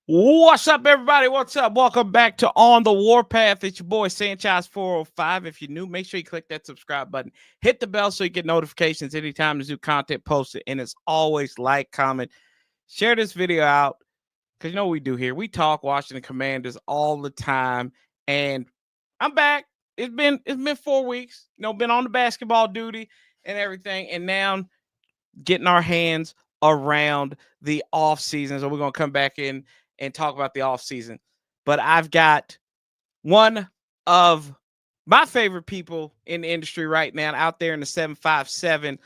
What's up, everybody? What's up? Welcome back to On the Warpath. It's your boy Sanchez 405. If you're new, make sure you click that subscribe button. Hit the bell so you get notifications anytime there's new content posted. And as always, like, comment, share this video out. Because you know what we do here. We talk Washington Commanders all the time. And I'm back. It's been 4 weeks. Been on the basketball duty and everything. And now getting our hands around the offseason. So we're going to come back in and talk about the offseason. But I've got one of my favorite people in the industry right now out there in the 757.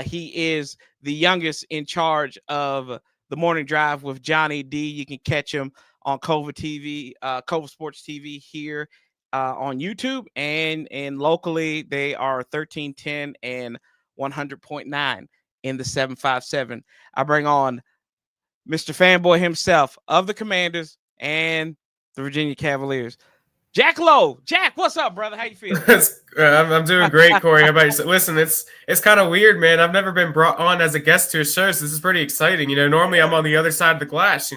He is the youngest in charge of the Morning Drive with Johnny D. You can catch him on Cova TV, Cova Sports TV here on YouTube. And locally, they are 1310 and 100.9 in the 757. I bring on Mr. Fanboy himself of the Commanders and the Virginia Cavaliers, Jack Lowe. Jack, what's up, brother? How you feeling? I'm doing great, Corey. How about you? Listen, it's kind of weird, man. I've never been brought on as a guest to a show, so this is pretty exciting. Normally I'm on the other side of the glass.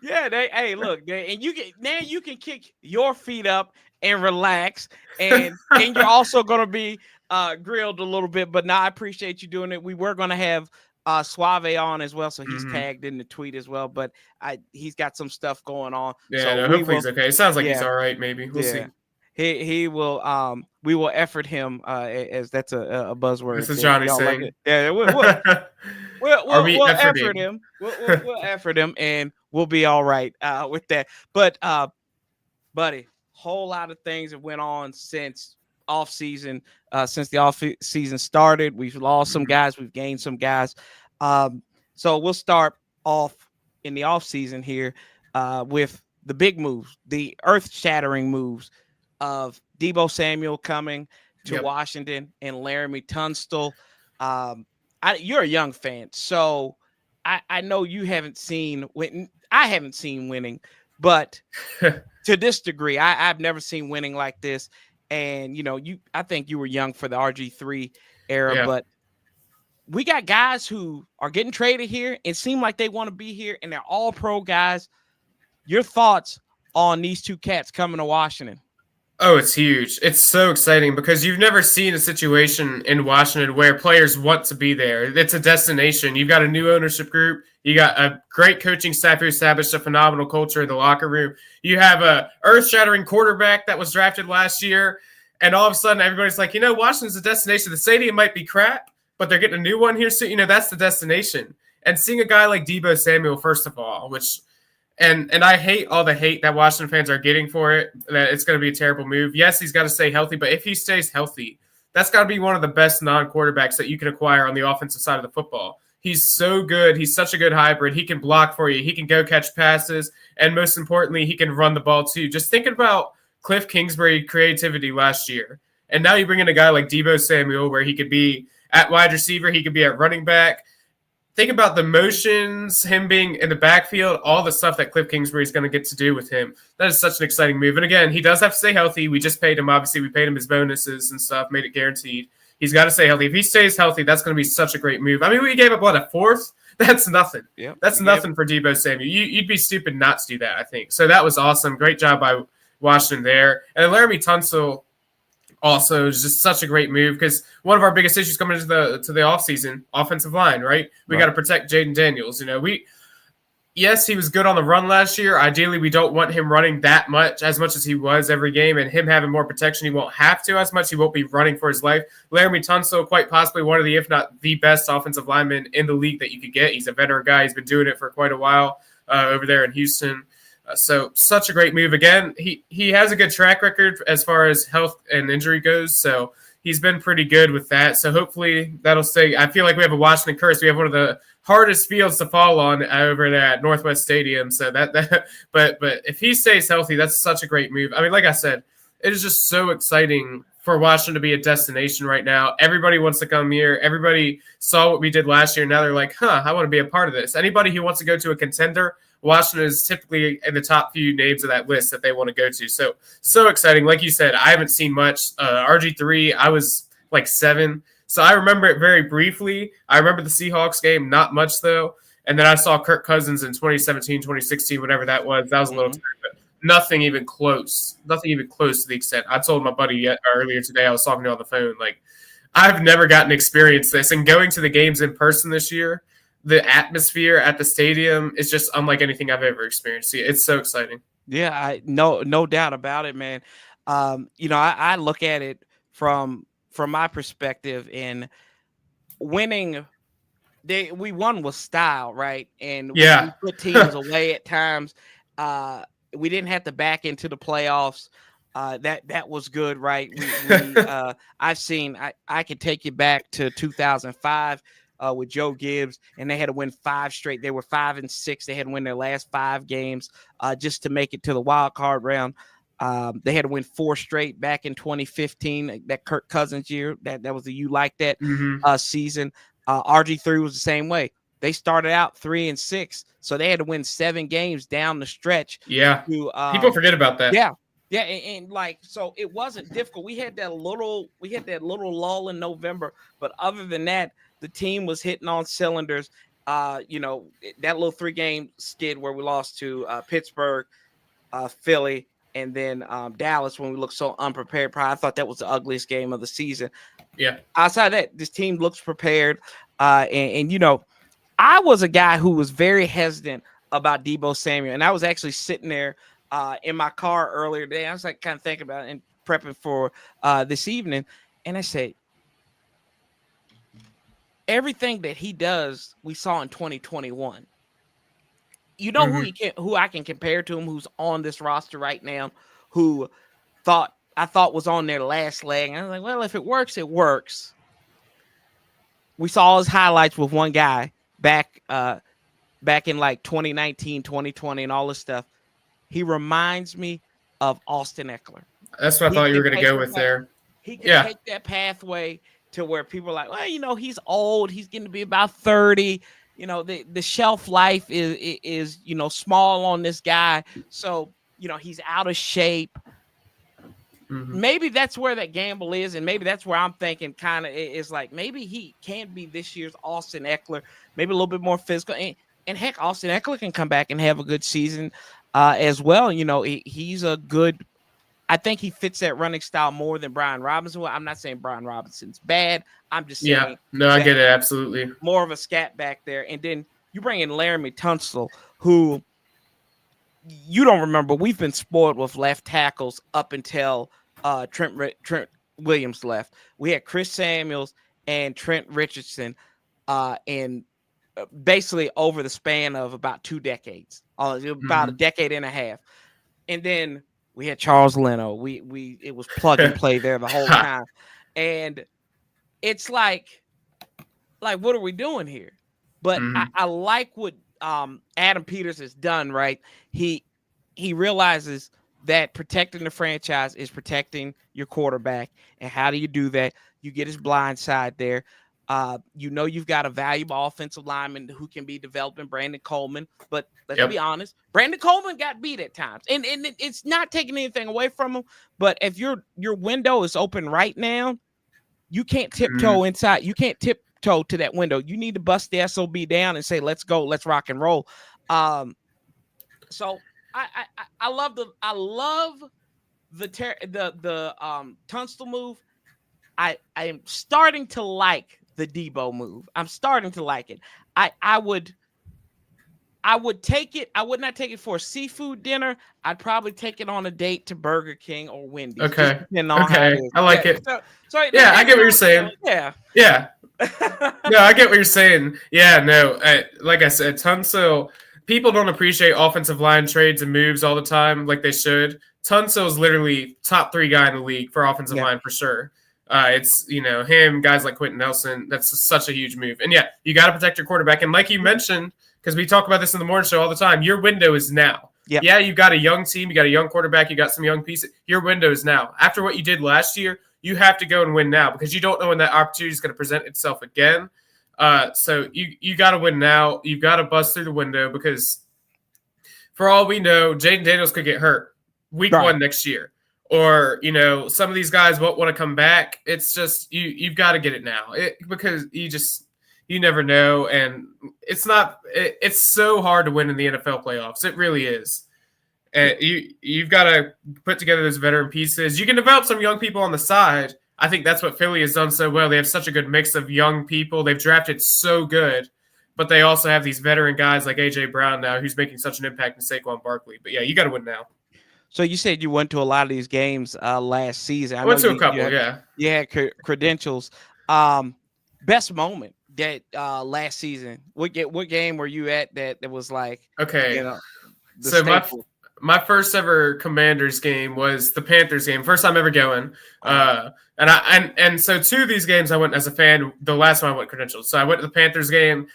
Yeah. Hey, look, and you can kick your feet up and relax, and you're also gonna be grilled a little bit. But now I appreciate you doing it. We were gonna have Suave on as well, so he's tagged in the tweet as well, but he's got some stuff going on. Yeah, so hopefully he's okay. It sounds like he's all right. Maybe we'll see. He will. We will effort him as that's a buzzword. This is Johnny saying. Like yeah, we'll effort him. We'll effort him, and we'll be all right with that. But buddy, whole lot of things that went on since offseason, since the offseason started. We've lost some guys, we've gained some guys. So we'll start off in the offseason here with the big moves, the earth-shattering moves of Deebo Samuel coming to Washington and Laramie Tunstall. You're a young fan, so I know you haven't seen winning. I haven't seen winning, but to this degree, I've never seen winning like this. And, I think you were young for the RG3 era, but we got guys who are getting traded here and seem like they want to be here, and they're all pro guys. Your thoughts on these two cats coming to Washington? Oh, it's huge. It's so exciting because you've never seen a situation in Washington where players want to be there. It's a destination. You've got a new ownership group. You got a great coaching staff who established a phenomenal culture in the locker room. You have a earth-shattering quarterback that was drafted last year, and all of a sudden everybody's like, Washington's a destination. The stadium might be crap, but they're getting a new one here soon. That's the destination. And seeing a guy like Deebo Samuel, first of all, which and I hate all the hate that Washington fans are getting for it, that it's going to be a terrible move. Yes, he's got to stay healthy, but if he stays healthy, that's got to be one of the best non-quarterbacks that you can acquire on the offensive side of the football. He's so good. He's such a good hybrid. He can block for you. He can go catch passes. And most importantly, he can run the ball too. Just thinking about Cliff Kingsbury creativity last year. And now you bring in a guy like Deebo Samuel where he could be at wide receiver. He could be at running back. Think about the motions, him being in the backfield, all the stuff that Cliff Kingsbury is going to get to do with him. That is such an exciting move. And again, he does have to stay healthy. We just paid him. Obviously, we paid him his bonuses and stuff, made it guaranteed. He's got to stay healthy. If he stays healthy, that's going to be such a great move. I mean, we gave up, a fourth? That's nothing. Yep. That's nothing for Deebo Samuel. You'd be stupid not to do that, I think. So that was awesome. Great job by Washington there. And Laramie Tunstall also is just such a great move because one of our biggest issues coming into the offseason, offensive line, right? We got to protect Jaden Daniels. Yes, he was good on the run last year. Ideally, we don't want him running as much as he was every game, and him having more protection. He won't have to as much. He won't be running for his life. Laramie Tunstall, quite possibly one of the, if not the best offensive linemen in the league that you could get. He's a veteran guy. He's been doing it for quite a while over there in Houston. So such a great move. Again, he has a good track record as far as health and injury goes. So he's been pretty good with that. So hopefully that'll stay. I feel like we have a Washington curse. We have one of the hardest fields to fall on over there at Northwest Stadium. So but if he stays healthy, that's such a great move. I mean, like I said, it is just so exciting for Washington to be a destination right now. Everybody wants to come here. Everybody saw what we did last year. Now they're like, I want to be a part of this. Anybody who wants to go to a contender, Washington is typically in the top few names of that list that they want to go to. So exciting. Like you said, I haven't seen much. RG3, I was like 7. So I remember it very briefly. I remember the Seahawks game, not much though. And then I saw Kirk Cousins in 2017, 2016, whatever that was. That was a little time, but nothing even close. Nothing even close to the extent. I told my buddy earlier today, I was talking to him on the phone, like, I've never gotten to experience this. And going to the games in person this year, the atmosphere at the stadium is just unlike anything I've ever experienced. It's so exciting. Yeah, no doubt about it, man. I look at it from my perspective in winning. We won with style, right? And we put teams away at times. We didn't have to back into the playoffs. That was good, right? I could take you back to 2005 with Joe Gibbs, and they had to win 5 straight. They were 5-6. They had to win their last 5 games just to make it to the wild card round. They had to win 4 straight back in 2015, that Kirk Cousins year. That was the You Like That season. RG3 was the same way. They started out 3-6, so they had to win 7 games down the stretch. Yeah, people forget about that. Yeah, and like, so it wasn't difficult. We had that little lull in November, but other than that, the team was hitting on cylinders. That little 3-game skid where we lost to Pittsburgh, Philly, and then Dallas when we looked so unprepared. I thought that was the ugliest game of the season. Yeah. Outside of that, this team looks prepared. I was a guy who was very hesitant about Deebo Samuel, and I was actually sitting there in my car earlier today. I was like kind of thinking about it and prepping for this evening, and I said, everything that he does, we saw in 2021. You know who I can compare to him, who's on this roster right now, who I thought was on their last leg. And I was like, well, if it works, it works. We saw his highlights with one guy back in like 2019, 2020, and all this stuff. He reminds me of Austin Eckler. That's what I thought you were going to go with there. He can take that pathway to where people are like, well, he's old. He's getting to be about 30. The shelf life is small on this guy. So, he's out of shape. Mm-hmm. Maybe that's where that gamble is. And maybe that's where I'm thinking kind of is like, maybe he can be this year's Austin Eckler, maybe a little bit more physical. And heck, Austin Eckler can come back and have a good season as well. He's a good, I think he fits that running style more than Brian Robinson. Well, I'm not saying Brian Robinson's bad. I'm just saying. Yeah, no, I get it. Absolutely. More of a scat back there. And then you bring in Laramie Tunsil, who you don't remember. We've been spoiled with left tackles up until Trent Williams left. We had Chris Samuels and Trent Richardson in basically over the span of about 2 decades, about a decade and a half. And then we had Charles Leno. It was plug and play there the whole time. And it's like what are we doing here? But I like what Adam Peters has done, right? He realizes that protecting the franchise is protecting your quarterback. And how do you do that? You get his blind side there. You've got a valuable offensive lineman who can be developing, Brandon Coleman. But let's be honest, Brandon Coleman got beat at times. And it's not taking anything away from him. But if your window is open right now, you can't tiptoe inside. You can't tiptoe to that window. You need to bust the SOB down and say, let's go, let's rock and roll. So I love the Tunstall move. I am starting to like the Deebo move. I'm starting to like it. I would take it. I would not take it for a seafood dinner. I'd probably take it on a date to Burger King or Wendy's. Okay. I like it. So I get what you're saying. Yeah. No, I get what you're saying. Yeah, no. Like I said, Tunsil, people don't appreciate offensive line trades and moves all the time like they should. Tunsil is literally top 3 guy in the league for offensive line for sure. It's, him, guys like Quentin Nelson. That's such a huge move. And yeah, you got to protect your quarterback. And like you mentioned, because we talk about this in the morning show all the time, your window is now. Yep. Yeah, you got a young team, you got a young quarterback, you got some young pieces. Your window is now. After what you did last year, you have to go and win now because you don't know when that opportunity is going to present itself again. So you got to win now. You've got to bust through the window because for all we know, Jaden Daniels could get hurt week Right. 1 next year. Or, some of these guys won't want to come back. It's just you've got to get it now. Because you never know. And it's so hard to win in the NFL playoffs. It really is. And you've got to put together those veteran pieces. You can develop some young people on the side. I think that's what Philly has done so well. They have such a good mix of young people. They've drafted so good, but they also have these veteran guys like A.J. Brown now who's making such an impact in Saquon Barkley. But, yeah, you got to win now. So you said you went to a lot of these games last season. I went to a couple, yeah. You had credentials. Best moment that last season. What game were you at that was like, okay, so staple? My first ever Commanders game was the Panthers game. First time ever going. And so 2 of these games I went as a fan. The last one I went credentials. So I went to the Panthers game,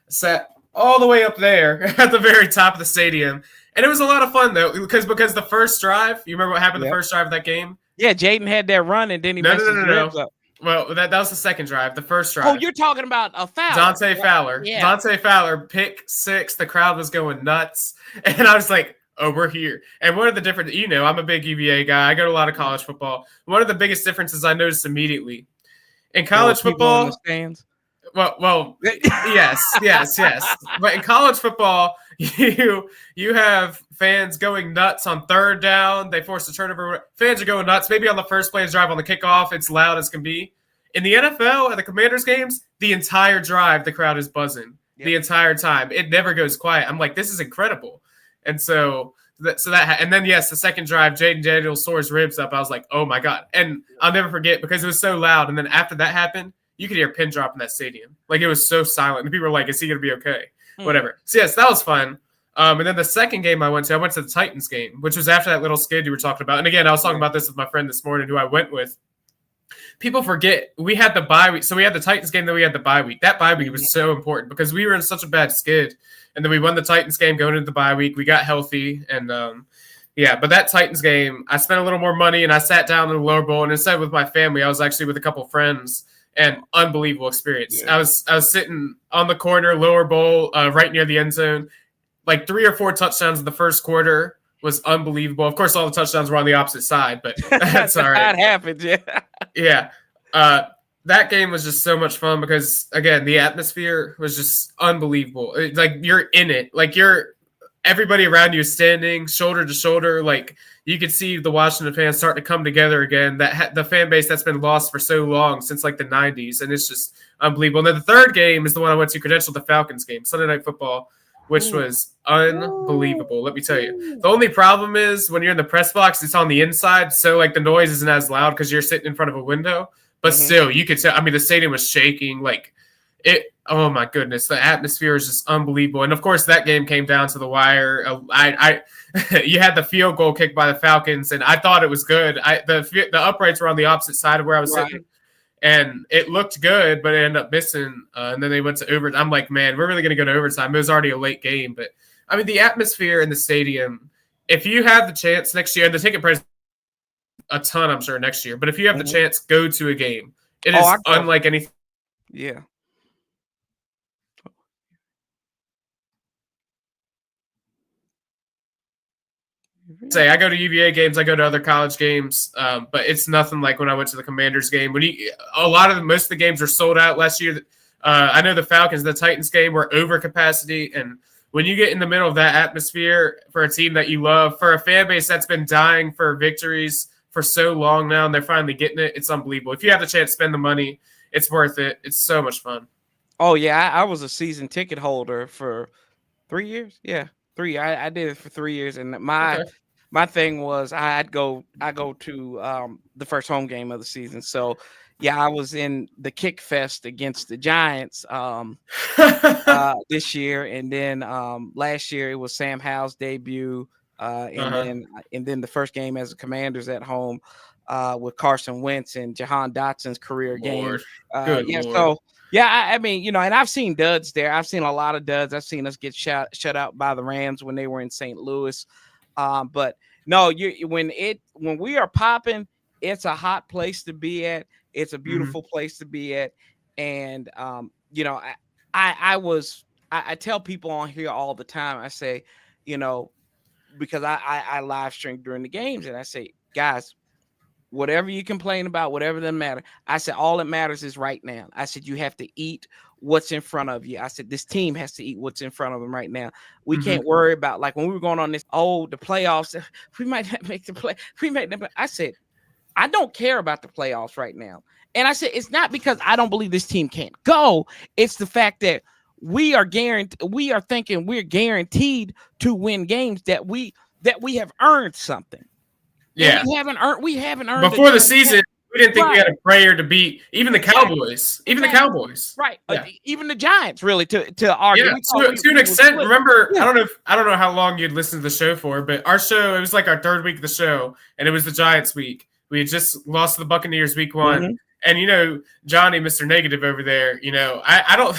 sat all the way up there at the very top of the stadium. And it was a lot of fun, though, because the first drive, you remember what happened the first drive of that game? Yeah, Jaden had that run, and then he messed his ribs up. Well, that was the second drive. The first drive. Oh, you're talking about a Fowler. Dante Fowler. Yeah. Dante Fowler, pick 6. The crowd was going nuts. And I was like, oh, we're here. And one of the different, I'm a big UVA guy. I go to a lot of college football. One of the biggest differences I noticed immediately in college football. In the stands? Well, yes. But in college football, you have fans going nuts on third down. They force a turnover. Fans are going nuts. Maybe on the first play's drive on the kickoff, it's loud as can be. In the NFL, at the Commanders games, the entire drive, the crowd is buzzing the entire time. It never goes quiet. I'm like, this is incredible. And and then, yes, the second drive, Jaden Daniels tore his ribs up. I was like, oh, my God. And I'll never forget because it was so loud. And then after that happened, you could hear a pin drop in that stadium. Like, it was so silent. And people were like, is he going to be okay? Whatever. So, yes, that was fun. And then the second game I went to the Titans game, which was after that little skid you were talking about. And, again, I was talking about this with my friend this morning who I went with. People forget we had the bye week. So we had the Titans game, then we had the bye week. That bye week was so important because we were in such a bad skid. And then we won the Titans game going into the bye week. We got healthy. And, but that Titans game, I spent a little more money and I sat down in the lower bowl. And instead with my family, I was actually with a couple friends. And unbelievable experience. Yeah. I was sitting on the corner, lower bowl, right near the end zone. Like 3 or 4 touchdowns in the first quarter was unbelievable. Of course, all the touchdowns were on the opposite side, but that's all right. That happens, yeah. Yeah. That game was just so much fun because, again, the atmosphere was just unbelievable. Like, you're in it. Like, everybody around you is standing shoulder to shoulder. Like, you could see the Washington fans starting to come together again. The fan base that's been lost for so long since, like, the 90s, and it's just unbelievable. And then the third game is the one I went to credential, the Falcons game, Sunday Night Football, which was unbelievable. Let me tell you. The only problem is when you're in the press box, it's on the inside, so, like, the noise isn't as loud because you're sitting in front of a window. But still, you could tell. I mean, the stadium was shaking. Like, it. Oh my goodness, the atmosphere is just unbelievable. And of course, that game came down to the wire. You had the field goal kicked by the Falcons, and I thought it was good. The uprights were on the opposite side of where I was sitting, and it looked good, but it ended up missing. And then they went to overtime. I'm like, man, we're really going to go to overtime. It was already a late game, but I mean, the atmosphere in the stadium. If you have the chance next year, and the ticket price a ton, I'm sure, next year. But if you have the chance, go to a game. It is unlike anything. Yeah. Say I go to UVA games, I go to other college games, but it's nothing like when I went to the Commanders game. Most of the games were sold out last year. I know the Falcons, the Titans game were over capacity, and when you get in the middle of that atmosphere for a team that you love, for a fan base that's been dying for victories for so long now, and they're finally getting it, it's unbelievable. If you have the chance to spend the money, it's worth it. It's so much fun. Oh, yeah. I was a season ticket holder for 3 years. Yeah, 3. I did it for 3 years, and my thing was I go to the first home game of the season. So, yeah, I was in the Kick Fest against the Giants this year, and then last year it was Sam Howell's debut, and then the first game as a Commanders at home with Carson Wentz and Jahan Dotson's career game. So. Yeah, I mean, and I've seen duds there. I've seen a lot of duds. I've seen us get shut out by the Rams when they were in St. Louis. But no, when we are popping, it's a hot place to be at. It's a beautiful place to be at. And I tell people on here all the time, I say, you know, because I live stream during the games, and I say, guys, whatever you complain about, whatever doesn't matter. I said, all that matters is right now. I said, you have to eat what's in front of you. I said, this team has to eat what's in front of them right now. We can't worry about, like, when we were going on this, the playoffs, we might not make the play. I said, I don't care about the playoffs right now. And I said, it's not because I don't believe this team can't go. It's the fact that we are thinking we're guaranteed to win games, that we have earned something. Yeah, and we haven't earned before the season. We didn't think we had a prayer to beat even the Cowboys. Even the Cowboys. Right. Yeah. Even the Giants, really, to argue. Yeah, to an extent. Remember, I don't know how long you'd listened to the show for, but our show, it was like our third week of the show, and it was the Giants week. We had just lost to the Buccaneers week 1. Mm-hmm. And, you know, Johnny, Mr. Negative over there, you know, I don't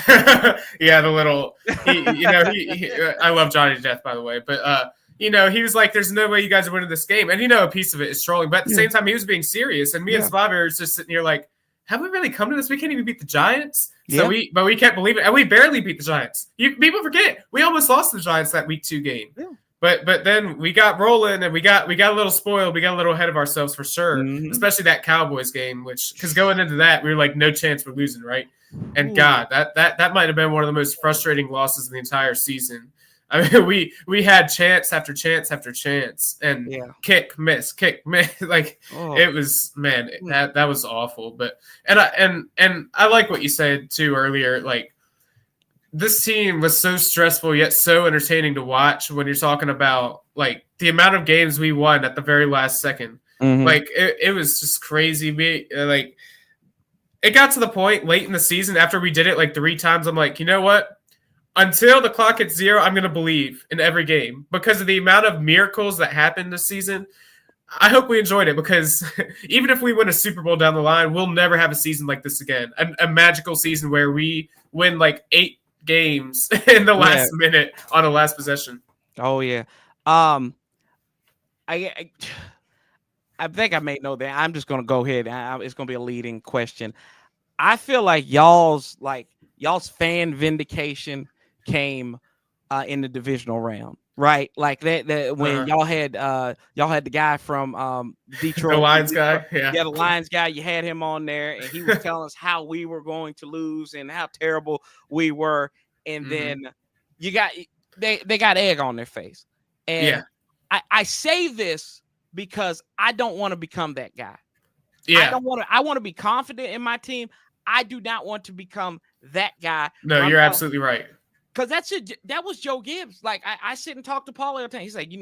– yeah, the little – I love Johnny to death, by the way. But, you know, he was like, there's no way you guys are winning this game. And, you know, a piece of it is trolling. But at the same time, he was being serious. And me and Suave were just sitting here like, have we really come to this? We can't even beat the Giants? So but we can't believe it. And we barely beat the Giants. People forget. We almost lost to the Giants that week 2 game. Yeah. But then we got rolling, and we got a little spoiled. We got a little ahead of ourselves for sure, especially that Cowboys game, because going into that, we were like, no chance we're losing, right? And God, that might have been one of the most frustrating losses of the entire season. I mean, we had chance after chance after chance, and kick, miss. Like it was, man, that was awful. But and I like what you said too earlier, like, this team was so stressful yet so entertaining to watch when you're talking about, like, the amount of games we won at the very last second. Like, it was just crazy. Like, it got to the point late in the season after we did it like 3 times. I'm like, you know what? Until the clock hits 0, I'm going to believe in every game because of the amount of miracles that happened this season. I hope we enjoyed it, because even if we win a Super Bowl down the line, we'll never have a season like this again. A magical season where we win like 8 games in the last minute on the last possession. Oh yeah. I think I may know that. I'm just gonna go ahead. It's gonna be a leading question. I feel like y'all's fan vindication came in the divisional round, right? Like that when y'all had the guy from Detroit, the Lions guy, the Lions guy. You had him on there, and he was telling us how we were going to lose and how terrible we were. And then they got egg on their face. And I say this because I don't want to become that guy. Yeah, I want to be confident in my team. I do not want to become that guy. No, you're absolutely right. Because that was Joe Gibbs. Like, I sit and talk to Paul all the time. He's like,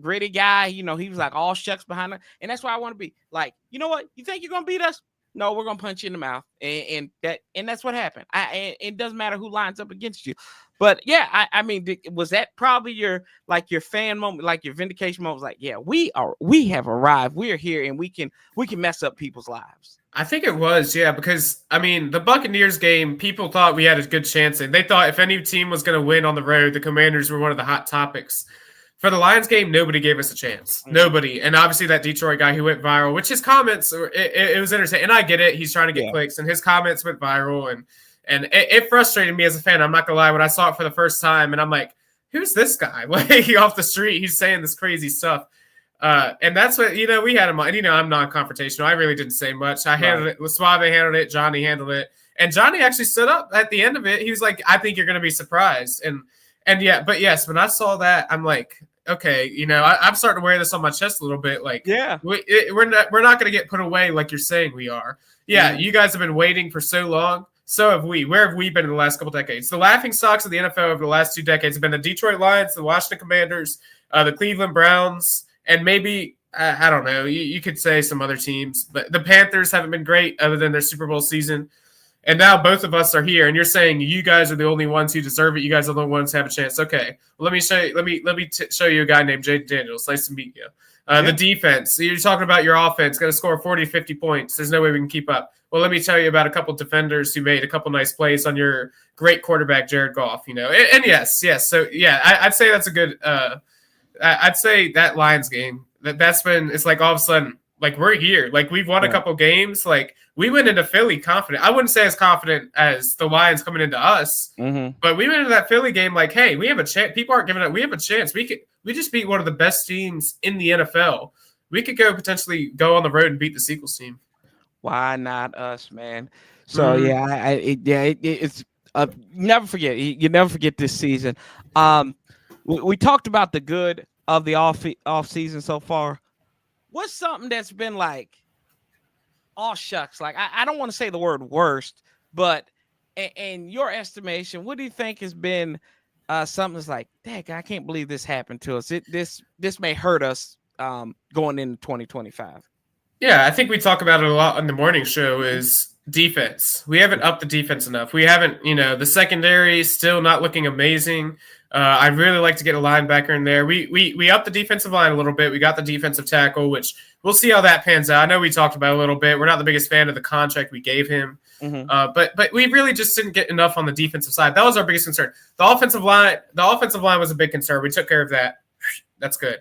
gritty guy. He was like all shucks behind her. And that's why I want to be like, you know what? You think you're going to beat us? No, we're going to punch you in the mouth. And that's what happened. It doesn't matter who lines up against you. But yeah, I mean, was that probably your fan moment, like your vindication moment? Was like, yeah, we have arrived. We're here, and we can mess up people's lives. I think it was, yeah, because, I mean, the Buccaneers game, people thought we had a good chance. And they thought if any team was going to win on the road, the Commanders were one of the hot topics. For the Lions game, nobody gave us a chance. Nobody. And obviously that Detroit guy who went viral, which his comments, it was entertaining. And I get it. He's trying to get clicks. And his comments went viral. And it frustrated me as a fan. I'm not going to lie. When I saw it for the first time, and I'm like, who's this guy? Like, off the street, he's saying this crazy stuff. And that's what, we had him on. And, I'm non-confrontational. I really didn't say much. I handled it. Suave handled it. Johnny handled it. And Johnny actually stood up at the end of it. He was like, I think you're going to be surprised. And yeah, but yes, when I saw that, I'm like, okay, I'm starting to wear this on my chest a little bit. Like, we're not going to get put away like you're saying we are. Yeah, you guys have been waiting for so long. So have we. Where have we been in the last couple decades? The laughingstocks of the NFL over the last 2 decades have been the Detroit Lions, the Washington Commanders, the Cleveland Browns, and maybe, I don't know, you could say some other teams. But the Panthers haven't been great other than their Super Bowl season. And now both of us are here, and you're saying you guys are the only ones who deserve it. You guys are the only ones who have a chance. Okay, well, let me show you. Show you a guy named Jay Daniels. Nice to meet you. The defense. You're talking about your offense going to score 40, 50 points. There's no way we can keep up. Well, let me tell you about a couple defenders who made a couple nice plays on your great quarterback, Jared Goff. And yes. So yeah, I'd say that's a good. I'd say that Lions game. That's when it's like all of a sudden like we're here. Like we've won a Right. couple games. Like we went into Philly confident. I wouldn't say as confident as the Lions coming into us, but we went into that Philly game like, hey, we have a chance. People aren't giving up. We have a chance. We just beat one of the best teams in the NFL. We could potentially go on the road and beat the Sequels team. Why not us, man? So it's never forget. You never forget this season. We talked about the good of the off season so far. What's something that's been like, oh shucks, like I don't want to say the word worst, but in your estimation, what do you think has been something that's like, dang, I can't believe this happened to us. This may hurt us going into 2025. Yeah, I think we talk about it a lot on the morning show is defense. We haven't upped the defense enough. We haven't, the secondary is still not looking amazing. I'd really like to get a linebacker in there. We upped the defensive line a little bit. We got the defensive tackle, which we'll see how that pans out. I know we talked about it a little bit. We're not the biggest fan of the contract we gave him. But we really just didn't get enough on the defensive side. That was our biggest concern. The offensive line was a big concern. We took care of that. That's good.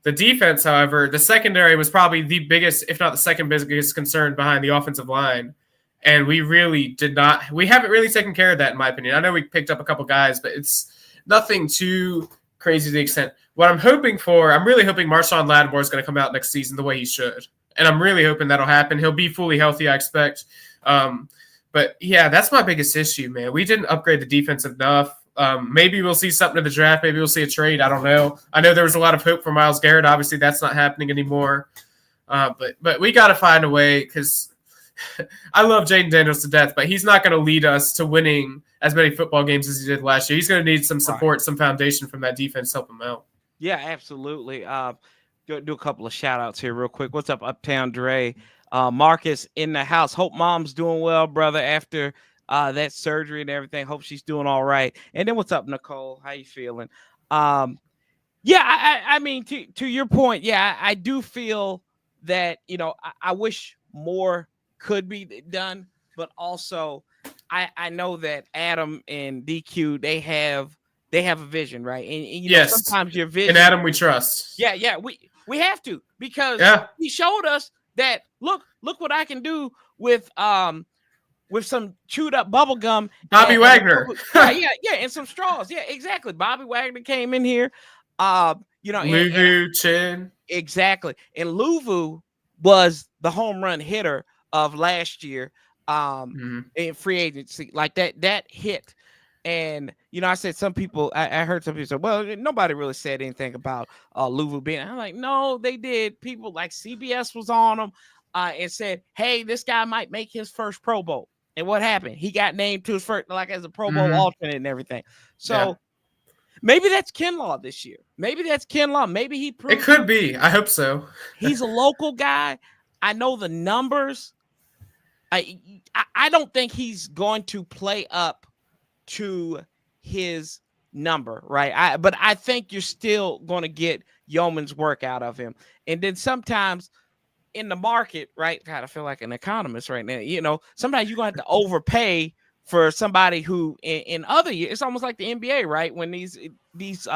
The defense, however, the secondary was probably the biggest, if not the second biggest concern behind the offensive line. And we haven't really taken care of that, in my opinion. I know we picked up a couple guys, but it's nothing too crazy to the extent. What I'm really hoping Marshawn Lattimore is going to come out next season the way he should. And I'm really hoping that'll happen. He'll be fully healthy, I expect. But yeah, that's my biggest issue, man. We didn't upgrade the defense enough. Maybe we'll see something in the draft. Maybe we'll see a trade. I don't know. I know there was a lot of hope for Myles Garrett. Obviously, that's not happening anymore. But we got to find a way because I love Jaden Daniels to death, but he's not going to lead us to winning as many football games as he did last year. He's going to need some support, some foundation from that defense to help him out. Yeah, absolutely. Do a couple of shout outs here real quick. What's up, Uptown Dre? Marcus in the house. Hope mom's doing well, brother, after that surgery and everything. Hope she's doing all right. And then what's up, Nicole? How you feeling? I mean, to your point, yeah, I do feel that, I wish more could be done, but also I know that Adam and DQ, they have a vision, right? And yes, sometimes your vision. And Adam, we trust. Yeah, we have to, because he showed us that look what I can do with some chewed up bubble gum. Bobby Wagner. And some straws. Yeah, exactly. Bobby Wagner came in here. Luvu, Chin. Exactly. And Luvu was the home run hitter of last year in free agency. Like that hit. And, I said some people, I heard some people say, well, nobody really said anything about Luvu being. I'm like, no, they did. People like CBS was on him and said, hey, this guy might make his first Pro Bowl. And what happened? He got named to his first, like as a Pro Bowl alternate and everything. So maybe that's Kinlaw this year. Maybe that's Kinlaw. Maybe he proved it could be. I hope so. He's a local guy. I know the numbers. I don't think he's going to play up to his number, right? But I think you're still going to get yeoman's work out of him. And then sometimes in the market, right? God, I feel like an economist right now. Sometimes you're going to have to overpay for somebody who in other years, it's almost like the NBA, right? When these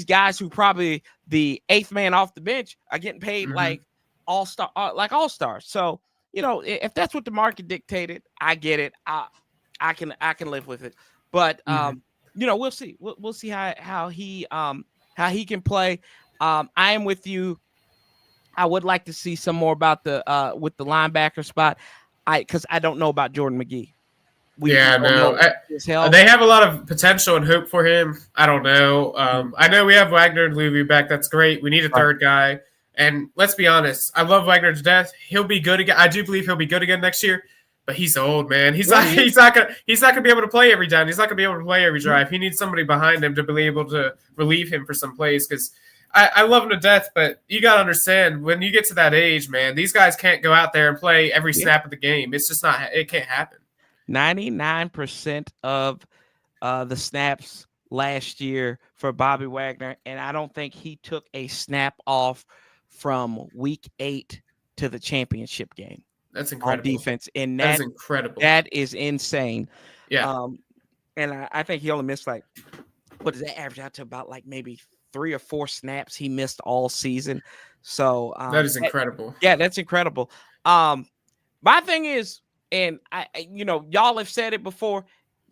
guys who probably the eighth man off the bench are getting paid like all-stars. So, if that's what the market dictated, I get it. I can live with it. But we'll see. We'll see how he can play. I am with you. I would like to see some more about with the linebacker spot. Because I don't know about Jordan McGee. They have a lot of potential and hope for him. I don't know. I know we have Wagner and Luvu back. That's great. We need a third guy. And let's be honest, I love Wagner to death. He'll be good again. I do believe he'll be good again next year. But he's old, man. He's not gonna be able to play every down. He's not gonna be able to play every drive. He needs somebody behind him to be able to relieve him for some plays. Because I love him to death, but you gotta understand when you get to that age, man, these guys can't go out there and play every snap of the game. It's just not. It can't happen. 99% of the snaps last year for Bobby Wagner, and I don't think he took a snap off from week 8 to the championship game. That's incredible. On defense, and that is incredible. That is insane. Yeah. And I think he only missed what does that average out to about maybe 3 or 4 snaps he missed all season. So that is incredible. That's incredible. My thing is, and y'all have said it before,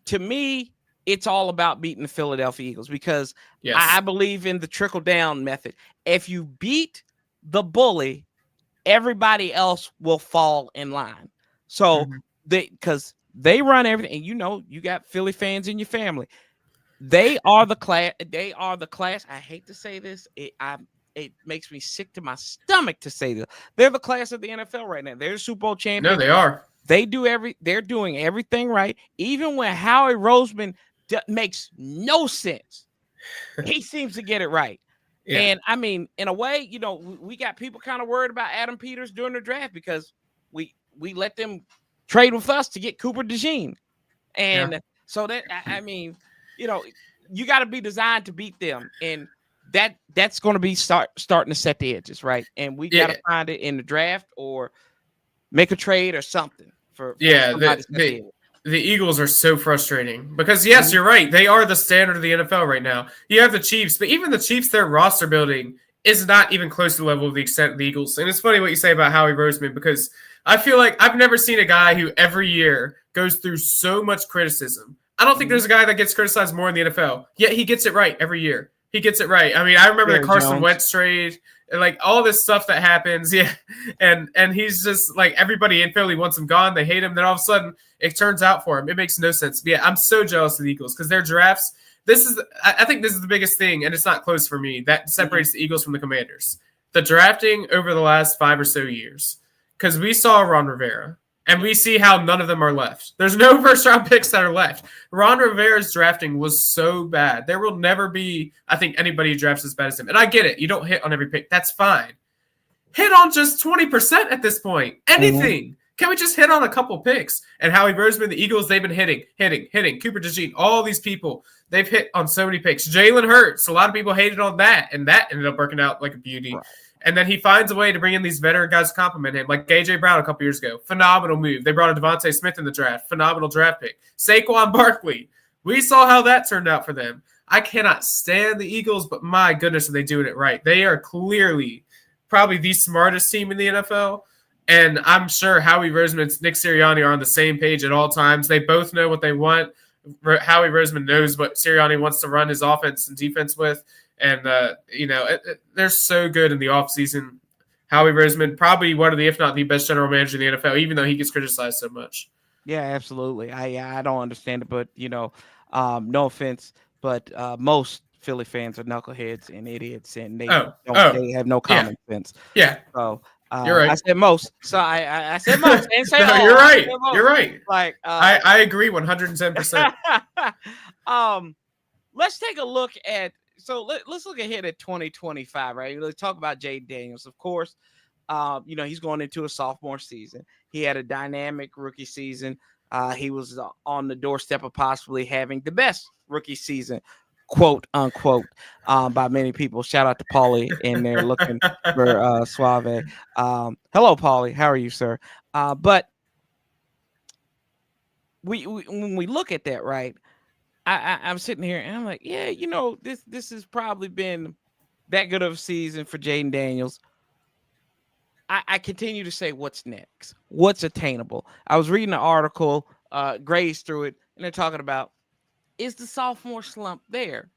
to me, it's all about beating the Philadelphia Eagles because I believe in the trickle down method. If you beat the bully, everybody else will fall in line. So because they run everything, and you got Philly fans in your family. They are the class. They are the class. I hate to say this. It makes me sick to my stomach to say this. They're the class of the NFL right now. They're the Super Bowl champions. No, they are. They're doing everything right. Even when Howie Roseman makes no sense, he seems to get it right. Yeah. And I mean, in a way, we got people kind of worried about Adam Peters during the draft because we let them trade with us to get Cooper DeJean. And so that, I mean, you got to be designed to beat them. And that's going to be starting to set the edges, right? And we got to find it in the draft or make a trade or something for the Eagles are so frustrating because, yes, you're right. They are the standard of the NFL right now. You have the Chiefs, but even the Chiefs, their roster building is not even close to the level of the extent of the Eagles. And it's funny what you say about Howie Roseman because I feel like I've never seen a guy who every year goes through so much criticism. I don't think there's a guy that gets criticized more in the NFL, yet he gets it right every year. He gets it right. I mean, I remember the Carson Wentz trade and like all this stuff that happens. Yeah. And he's just like everybody in Philly wants him gone. They hate him. Then all of a sudden it turns out for him. It makes no sense. But yeah, I'm so jealous of the Eagles because their drafts, I think this is the biggest thing, and it's not close for me, that separates the Eagles from the Commanders. The drafting over the last 5 or so years. Because we saw Ron Rivera. And we see how none of them are left. There's no first-round picks that are left. Ron Rivera's drafting was so bad. There will never be, I think, anybody who drafts as bad as him. And I get it. You don't hit on every pick. That's fine. Hit on just 20% at this point. Anything. Can we just hit on a couple picks? And Howie Roseman, the Eagles, they've been hitting. Cooper DeJean, all these people, they've hit on so many picks. Jalen Hurts, a lot of people hated on that, and that ended up working out like a beauty. Right. And then he finds a way to bring in these veteran guys to compliment him, like A.J. Brown a couple years ago. Phenomenal move. They brought in Devontae Smith in the draft. Phenomenal draft pick. Saquon Barkley. We saw how that turned out for them. I cannot stand the Eagles, but my goodness, are they doing it right. They are clearly probably the smartest team in the NFL. And I'm sure Howie Roseman and Nick Sirianni are on the same page at all times. They both know what they want. Howie Roseman knows what Sirianni wants to run his offense and defense with. And, they're so good in the offseason. Howie Roseman, probably one of the, if not the best general manager in the NFL, even though he gets criticized so much. Yeah, absolutely. I don't understand it, but, no offense, but most Philly fans are knuckleheads and idiots, and they they have no common sense. Yeah. So you're right. I said most. So I said most. And say no, you're right. You're right. Like I agree 110%. Let's take a look at. So let's look ahead at 2025, right? Let's talk about Jayden Daniels. Of course, he's going into a sophomore season. He had a dynamic rookie season. He was on the doorstep of possibly having the best rookie season, quote unquote, by many people. Shout out to Paulie in there looking for Suave. Hello, Paulie. How are you, sir? But when we look at that, right? I'm sitting here and I'm like, yeah, this has probably been that good of a season for Jayden Daniels. I continue to say, what's next? What's attainable? I was reading an article, grazed through it, and they're talking about, is the sophomore slump there?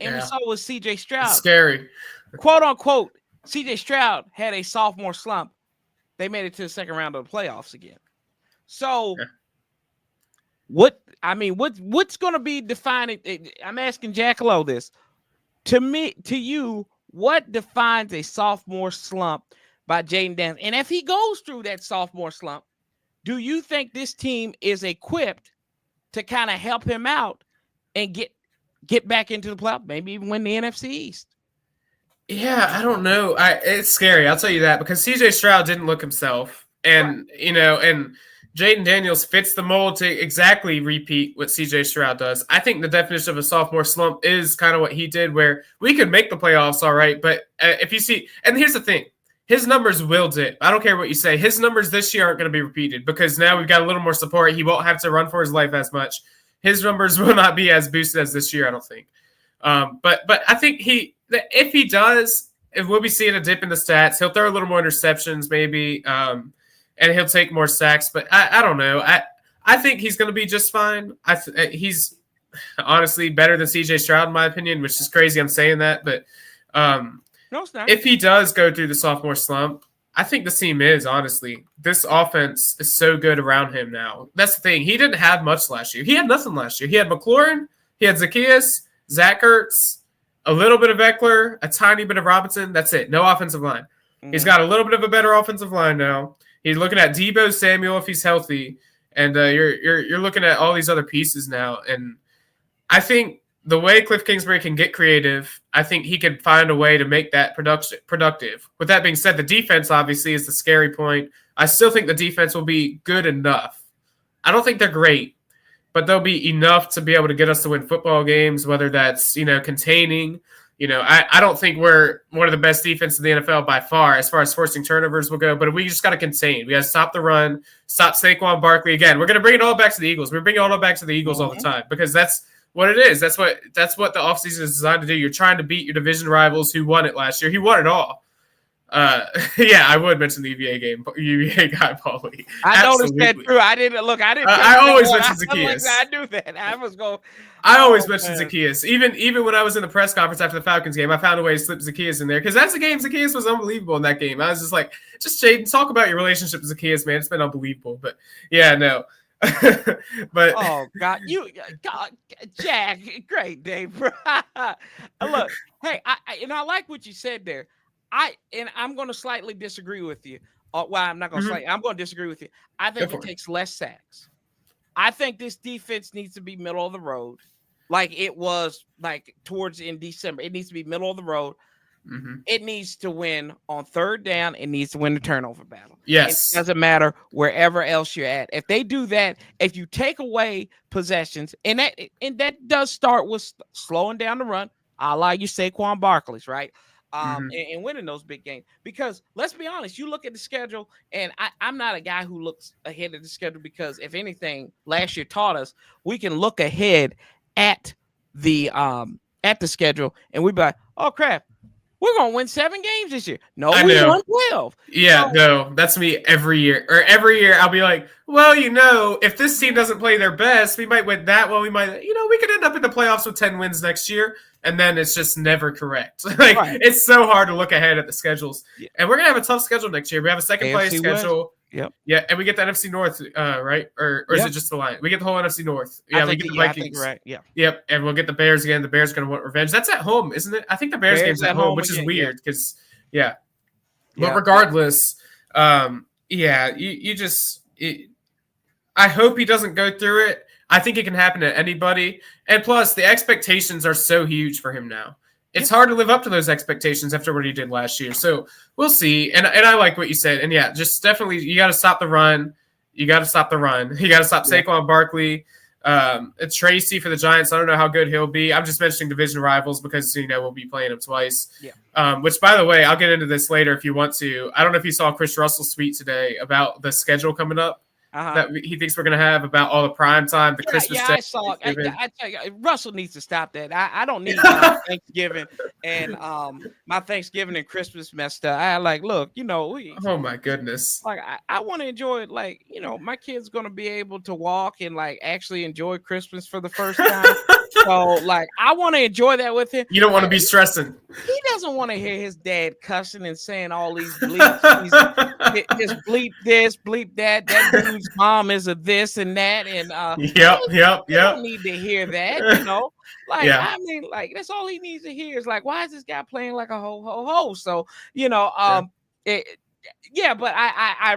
And we saw with C.J. Stroud. It's scary. Quote, unquote, C.J. Stroud had a sophomore slump. They made it to the second round of the playoffs again. So what's going to be defining? I'm asking JLowe this. To you, what defines a sophomore slump by Jayden Daniels? And if he goes through that sophomore slump, do you think this team is equipped to kind of help him out and get back into the playoff, maybe even win the NFC East? Yeah, I don't know. It's scary. I'll tell you that because C.J. Stroud didn't look himself, and and Jayden Daniels fits the mold to exactly repeat what C.J. Stroud does. I think the definition of a sophomore slump is kind of what he did, where we could make the playoffs, all right, but if you see, and here's the thing, his numbers will dip. I don't care what you say. His numbers this year aren't going to be repeated because now we've got a little more support. He won't have to run for his life as much. His numbers will not be as boosted as this year, I don't think. But I think if he does, if we'll be seeing a dip in the stats. He'll throw a little more interceptions, maybe, and he'll take more sacks. But I don't know. I think he's going to be just fine. He's honestly better than C.J. Stroud, in my opinion, which is crazy I'm saying that. But no, it's not. If he does go through the sophomore slump, I think this team is, honestly. This offense is so good around him now. That's the thing. He didn't have much last year. He had nothing last year. He had McLaurin, he had Zacchaeus, Zach Ertz, a little bit of Eckler, a tiny bit of Robinson. That's it. No offensive line. Mm-hmm. He's got a little bit of a better offensive line now. He's looking at Deebo Samuel if he's healthy, and you're looking at all these other pieces now. And I think the way Cliff Kingsbury can get creative, I think he can find a way to make that productive. With that being said, the defense obviously is the scary point. I still think the defense will be good enough. I don't think they're great, but they'll be enough to be able to get us to win football games, whether that's, containing. I don't think we're one of the best defenses in the NFL by far as forcing turnovers will go, but we just got to contain. We got to stop the run, stop Saquon Barkley. Again, we're going to bring it all back to the Eagles. We're bringing it all back to the Eagles all the time because that's what it is. That's what the offseason is designed to do. You're trying to beat your division rivals who won it last year. He won it all. I would mention the UVA guy, Paulie. I noticed that too. I didn't. I always mention Zacchaeus. I do that. I always mention Zacchaeus. Even when I was in the press conference after the Falcons game, I found a way to slip Zacchaeus in there because that's the game. Zacchaeus was unbelievable in that game. I was just like, Jaden, talk about your relationship with Zacchaeus, man. It's been unbelievable. But yeah, no. But God, Jack, great day, bro. Look, hey, I like what you said there. I'm going to slightly disagree with you. I'm not going to I'm going to disagree with you. I think it takes less sacks. I think this defense needs to be middle of the road, like it was like towards in December. It needs to be middle of the road. Mm-hmm. It needs to win on third down. It needs to win the turnover battle. Yes. It doesn't matter wherever else you're at. If they do that, if you take away possessions, and that does start with slowing down the run, a la you Saquon Barkley's, right? And winning those big games. Because let's be honest, you look at the schedule, and I'm not a guy who looks ahead of the schedule because if anything, last year taught us we can look ahead at the schedule and we'd be like, oh crap, we're gonna win 7 games this year. No, we won 12. Yeah, no, that's me every year. Or every year I'll be like, well, if this team doesn't play their best, we might win that one. We might, we could end up in the playoffs with 10 wins next year. And then it's just never correct. It's so hard to look ahead at the schedules. Yeah. And we're going to have a tough schedule next year. We have a second place schedule. Yep. Yeah, and we get the NFC North, right? Or is it just the line? We get the whole NFC North. Yeah, we get the Vikings. Right. Yeah. Yep, and we'll get the Bears again. The Bears are going to want revenge. That's at home, isn't it? I think the Bears game's at home, which is weird because, But regardless, you just I hope he doesn't go through it. I think it can happen to anybody. And plus, the expectations are so huge for him now. It's hard to live up to those expectations after what he did last year. So we'll see. And I like what you said. And just definitely you got to stop the run. You got to stop Saquon Barkley. Tracy for the Giants. I don't know how good he'll be. I'm just mentioning division rivals because, we'll be playing him twice. Yeah. Which, by the way, I'll get into this later if you want to. I don't know if you saw Chris Russell's tweet today about the schedule coming up. That he thinks we're going to have about all the prime time, the Christmas Day. I saw. I tell you, Russell needs to stop that. I don't need my Thanksgiving and my Thanksgiving and Christmas messed up. Look, oh my goodness. I want to enjoy it. My kid's going to be able to walk and actually enjoy Christmas for the first time. So I want to enjoy that with him. You don't want to be stressing. He doesn't want to hear his dad cussing and saying all these bleeps. Just bleep this, bleep that. That dude's mom is a this and that, and yep. Don't need to hear that, I mean, that's all he needs to hear is why is this guy playing like a ho. So but I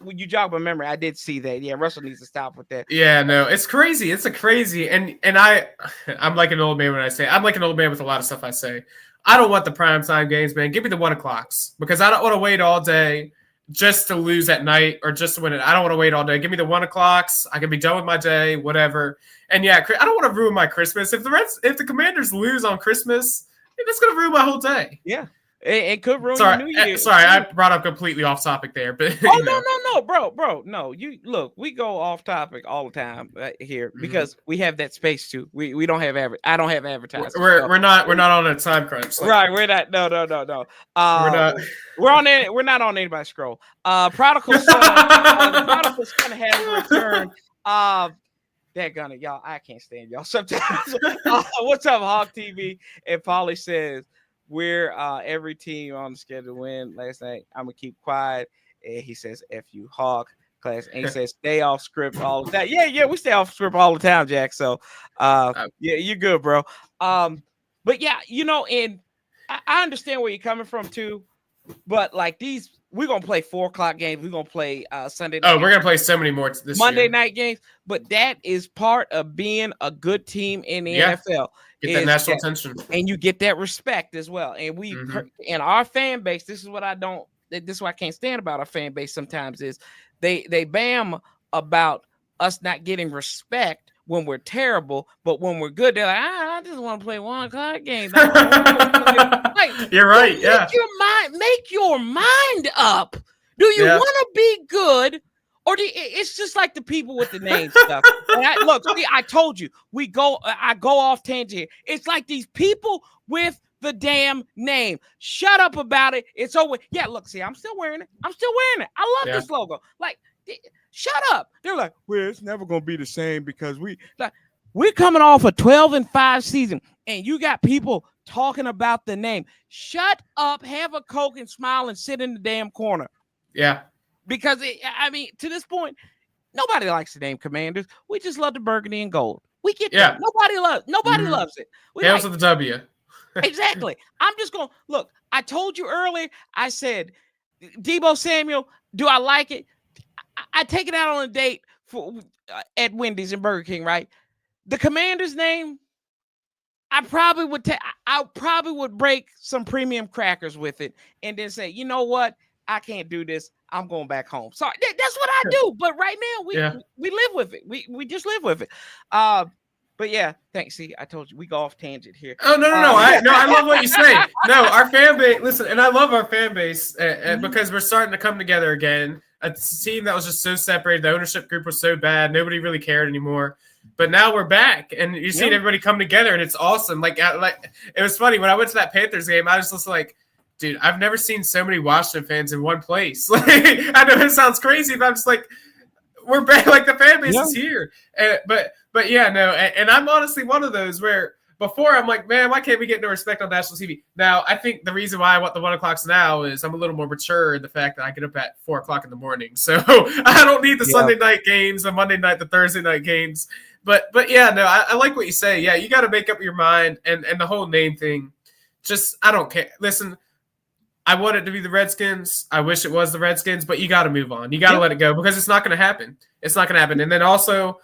when you jog my memory, I did see that. Yeah, Russell needs to stop with that. Yeah, no, it's crazy. It's crazy, and I'm like an old man when I say I'm like an old man with a lot of stuff I say. I don't want the primetime games, man. Give me the 1 o'clocks because I don't want to wait all day just to lose at night or just to win it. I don't want to wait all day. Give me the 1 o'clocks. I can be done with my day, whatever. And I don't want to ruin my Christmas. If the Commanders lose on Christmas, that's going to ruin my whole day. Yeah. It could ruin Sorry, your New Year. sorry, I brought up completely off topic there, but No, bro, no. You look, we go off topic all the time here because we have that space too. We don't have I don't have advertising. We're not on a time crunch. Like, right, we're not. No. We're not. We're not on anybody's scroll. Prodigal son. The prodigal son has returned. Dadgunnit, y'all. I can't stand y'all sometimes. What's up, Hawk TV? And Paulie says, we're every team on the schedule to win last night. I'm going to keep quiet. And he says, F you, Hawk. Class. And he says, stay off script all the time. Yeah, we stay off script all the time, Jack. So, yeah, you're good, bro. But, yeah, and I understand where you're coming from, too. But, like, we're going to play 4 o'clock games. We're going to play Sunday night. Oh, we're going to play so many more this Monday year. night games. But that is part of being a good team in the NFL. Get that national attention. And you get that respect as well. And we, in our fan base, this is what I can't stand about our fan base sometimes is they bam about us not getting respect when we're terrible, but when we're good, they're like, I just want to play 1 o'clock games. Like, you're right. Yeah. Make your mind up. Do you want to be good? Or it's just like the people with the name stuff. And I told you, I go off tangent here. It's like these people with the damn name. Shut up about it. It's over. Yeah, look, see, I'm still wearing it. I love this logo. Like, shut up. They're like, well, it's never going to be the same because we're coming off a 12-5 season, and you got people talking about the name. Shut up, have a Coke and smile and sit in the damn corner. Yeah. Because, to this point, nobody likes the name Commanders. We just love the burgundy and gold. We get that. Nobody loves it. Hails to the W. Exactly. I'm just going to look. I told you earlier, I said, Deebo Samuel, do I like it? I take it out on a date at Wendy's and Burger King, right? The Commander's name, I probably would break some premium crackers with it and then say, you know what? I can't do this. I'm going back home. Sorry, that's what I do. But right now, we live with it. We just live with it. But yeah, thanks. See, I told you we go off tangent here. Oh no! I love what you say. No, our fan base. Listen, and I love our fan base because we're starting to come together again. A team that was just so separated. The ownership group was so bad. Nobody really cared anymore. But now we're back, and you're seeing everybody come together, and it's awesome. Like it was funny when I went to that Panthers game. I was just like, dude, I've never seen so many Washington fans in one place. Like, I know it sounds crazy, but I'm just like, we're back. Like the fan base is here. But yeah, no. And I'm honestly one of those where before I'm like, man, why can't we get no respect on national TV? Now, I think the reason why I want the 1 o'clocks now is I'm a little more mature in the fact that I get up at 4 o'clock in the morning. So I don't need the Sunday night games, the Monday night, the Thursday night games. But yeah, no, I like what you say. Yeah, you got to make up your mind. And the whole name thing, just, I don't care. Listen, I want it to be the Redskins. I wish it was the Redskins, but you got to move on. You got to let it go because it's not going to happen. It's not going to happen. And then also,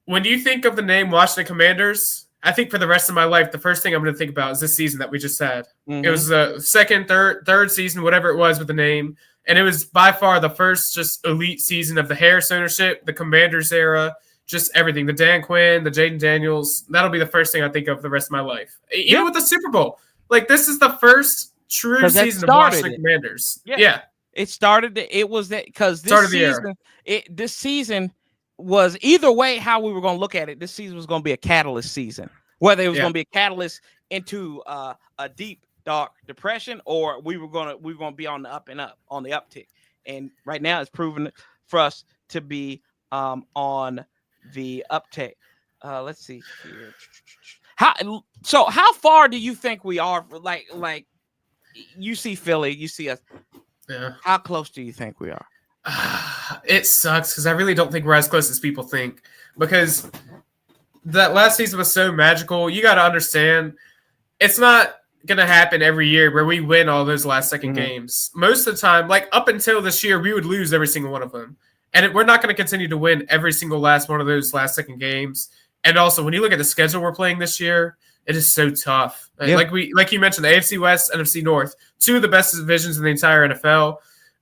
when you think of the name Washington Commanders, I think for the rest of my life, the first thing I'm going to think about is this season that we just had. Mm-hmm. It was the second, third season, whatever it was with the name. And it was by far the first just elite season of the Harris ownership, the Commanders era, just everything. The Dan Quinn, the Jaden Daniels. That'll be the first thing I think of for the rest of my life. Even with the Super Bowl. Like, this is the first true season of Washington Commanders. Yeah. It started. It was that because this season was either way how we were going to look at it. This season was going to be a catalyst season, whether it was going to be a catalyst into a deep dark depression, or we were going to be on the up and up, on the uptick. And right now, it's proven for us to be on the uptick. Let's see here. How far do you think we are? Like you see Philly, you see us. Yeah. How close do you think we are? It sucks because I really don't think we're as close as people think, because that last season was so magical. You got to understand, it's not going to happen every year where we win all those last second games. Most of the time, like up until this year, we would lose every single one of them. And we're not going to continue to win every single last one of those last second games. And also, when you look at the schedule we're playing this year, it is so tough. Yeah. Like you mentioned, the AFC West, NFC North, two of the best divisions in the entire NFL.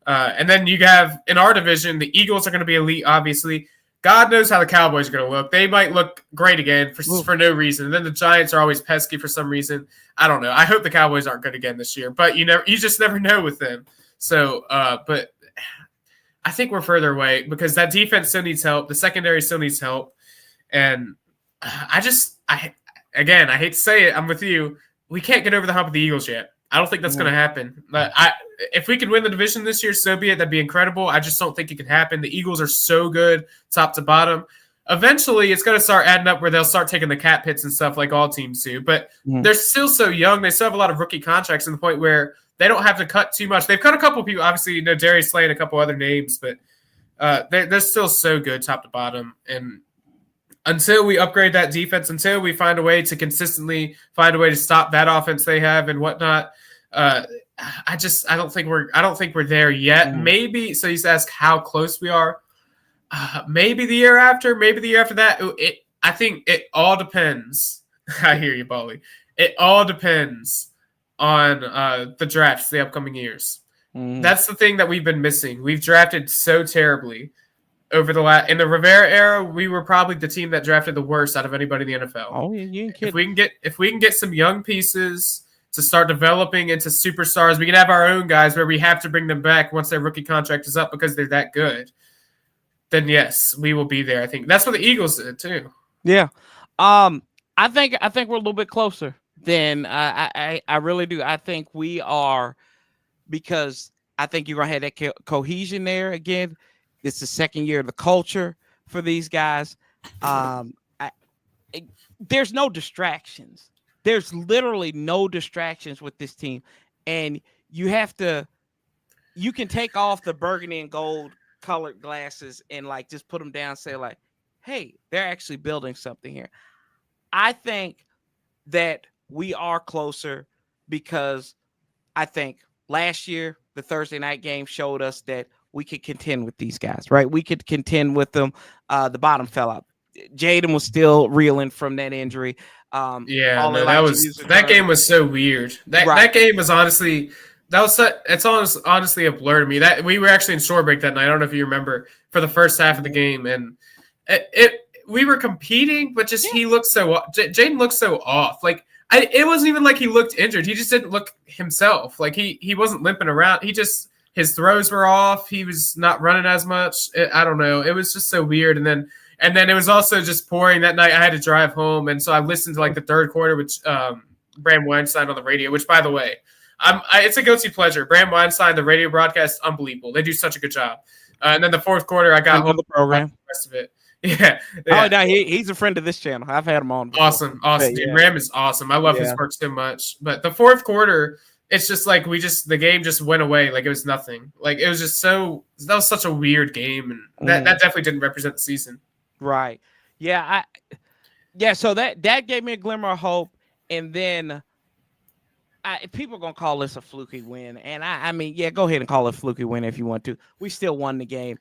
And then you have, in our division, the Eagles are going to be elite, obviously. God knows how the Cowboys are going to look. They might look great again for no reason. And then the Giants are always pesky for some reason. I don't know. I hope the Cowboys aren't good again this year, but you just never know with them. So, but I think we're further away because that defense still needs help. The secondary still needs help. And I hate to say it. I'm with you. We can't get over the hump of the Eagles yet. I don't think that's going to happen. But if we could win the division this year, so be it. That'd be incredible. I just don't think it can happen. The Eagles are so good, top to bottom. Eventually, it's going to start adding up where they'll start taking the cap hits and stuff like all teams do. But they're still so young. They still have a lot of rookie contracts to the point where they don't have to cut too much. They've cut a couple of people. Obviously, Darius Slay and a couple other names. But they're still so good, top to bottom. And until we upgrade that defense, until we find a way to consistently find a way to stop that offense they have and whatnot, I don't think we're there yet. Maybe. So you ask how close we are. Maybe the year after that. I think it all depends. I hear you, Bolly. It all depends on the drafts, the upcoming years. That's the thing that we've been missing. We've drafted so terribly. In the Rivera era, we were probably the team that drafted the worst out of anybody in the NFL. Oh, you ain't kidding. If we can get some young pieces to start developing into superstars, we can have our own guys where we have to bring them back once their rookie contract is up because they're that good. Then yes, we will be there. I think that's what the Eagles did too. Yeah, I think we're a little bit closer than I really do. I think we are because I think you're gonna have that cohesion there again. It's the second year of the culture for these guys. There's no distractions. There's literally no distractions with this team. And you can take off the burgundy and gold colored glasses and like just put them down and say like, hey, they're actually building something here. I think that we are closer because I think last year the Thursday night game showed us that we could contend with these guys, right? We could contend with them. The bottom fell out. Jaden was still reeling from that injury. That game was so weird. That game was honestly honestly a blur to me. That we were actually in shore break that night. I don't know if you remember for the first half of the game, and we were competing, but just he looked so Jaden looked so off. Like it wasn't even like he looked injured. He just didn't look himself. Like he wasn't limping around. His throws were off. He was not running as much. I don't know. It was just so weird. And then it was also just pouring that night. I had to drive home, and so I listened to like the third quarter, which Bram Weinstein on the radio. Which, by the way, it's a guilty pleasure. Bram Weinstein, the radio broadcast, unbelievable. They do such a good job. And then the fourth quarter, I got on the program. The rest of it. Yeah. Oh, no, he's a friend of this channel. I've had him on before. Awesome. Dude, Bram is awesome. I love his work so much. But the fourth quarter, it's just like the game just went away like it was nothing. Like it was just that was such a weird game, and that definitely didn't represent the season. Right. Yeah. So that gave me a glimmer of hope, and then people are gonna call this a fluky win, and I mean, yeah, go ahead and call it a fluky win if you want to. We still won the game.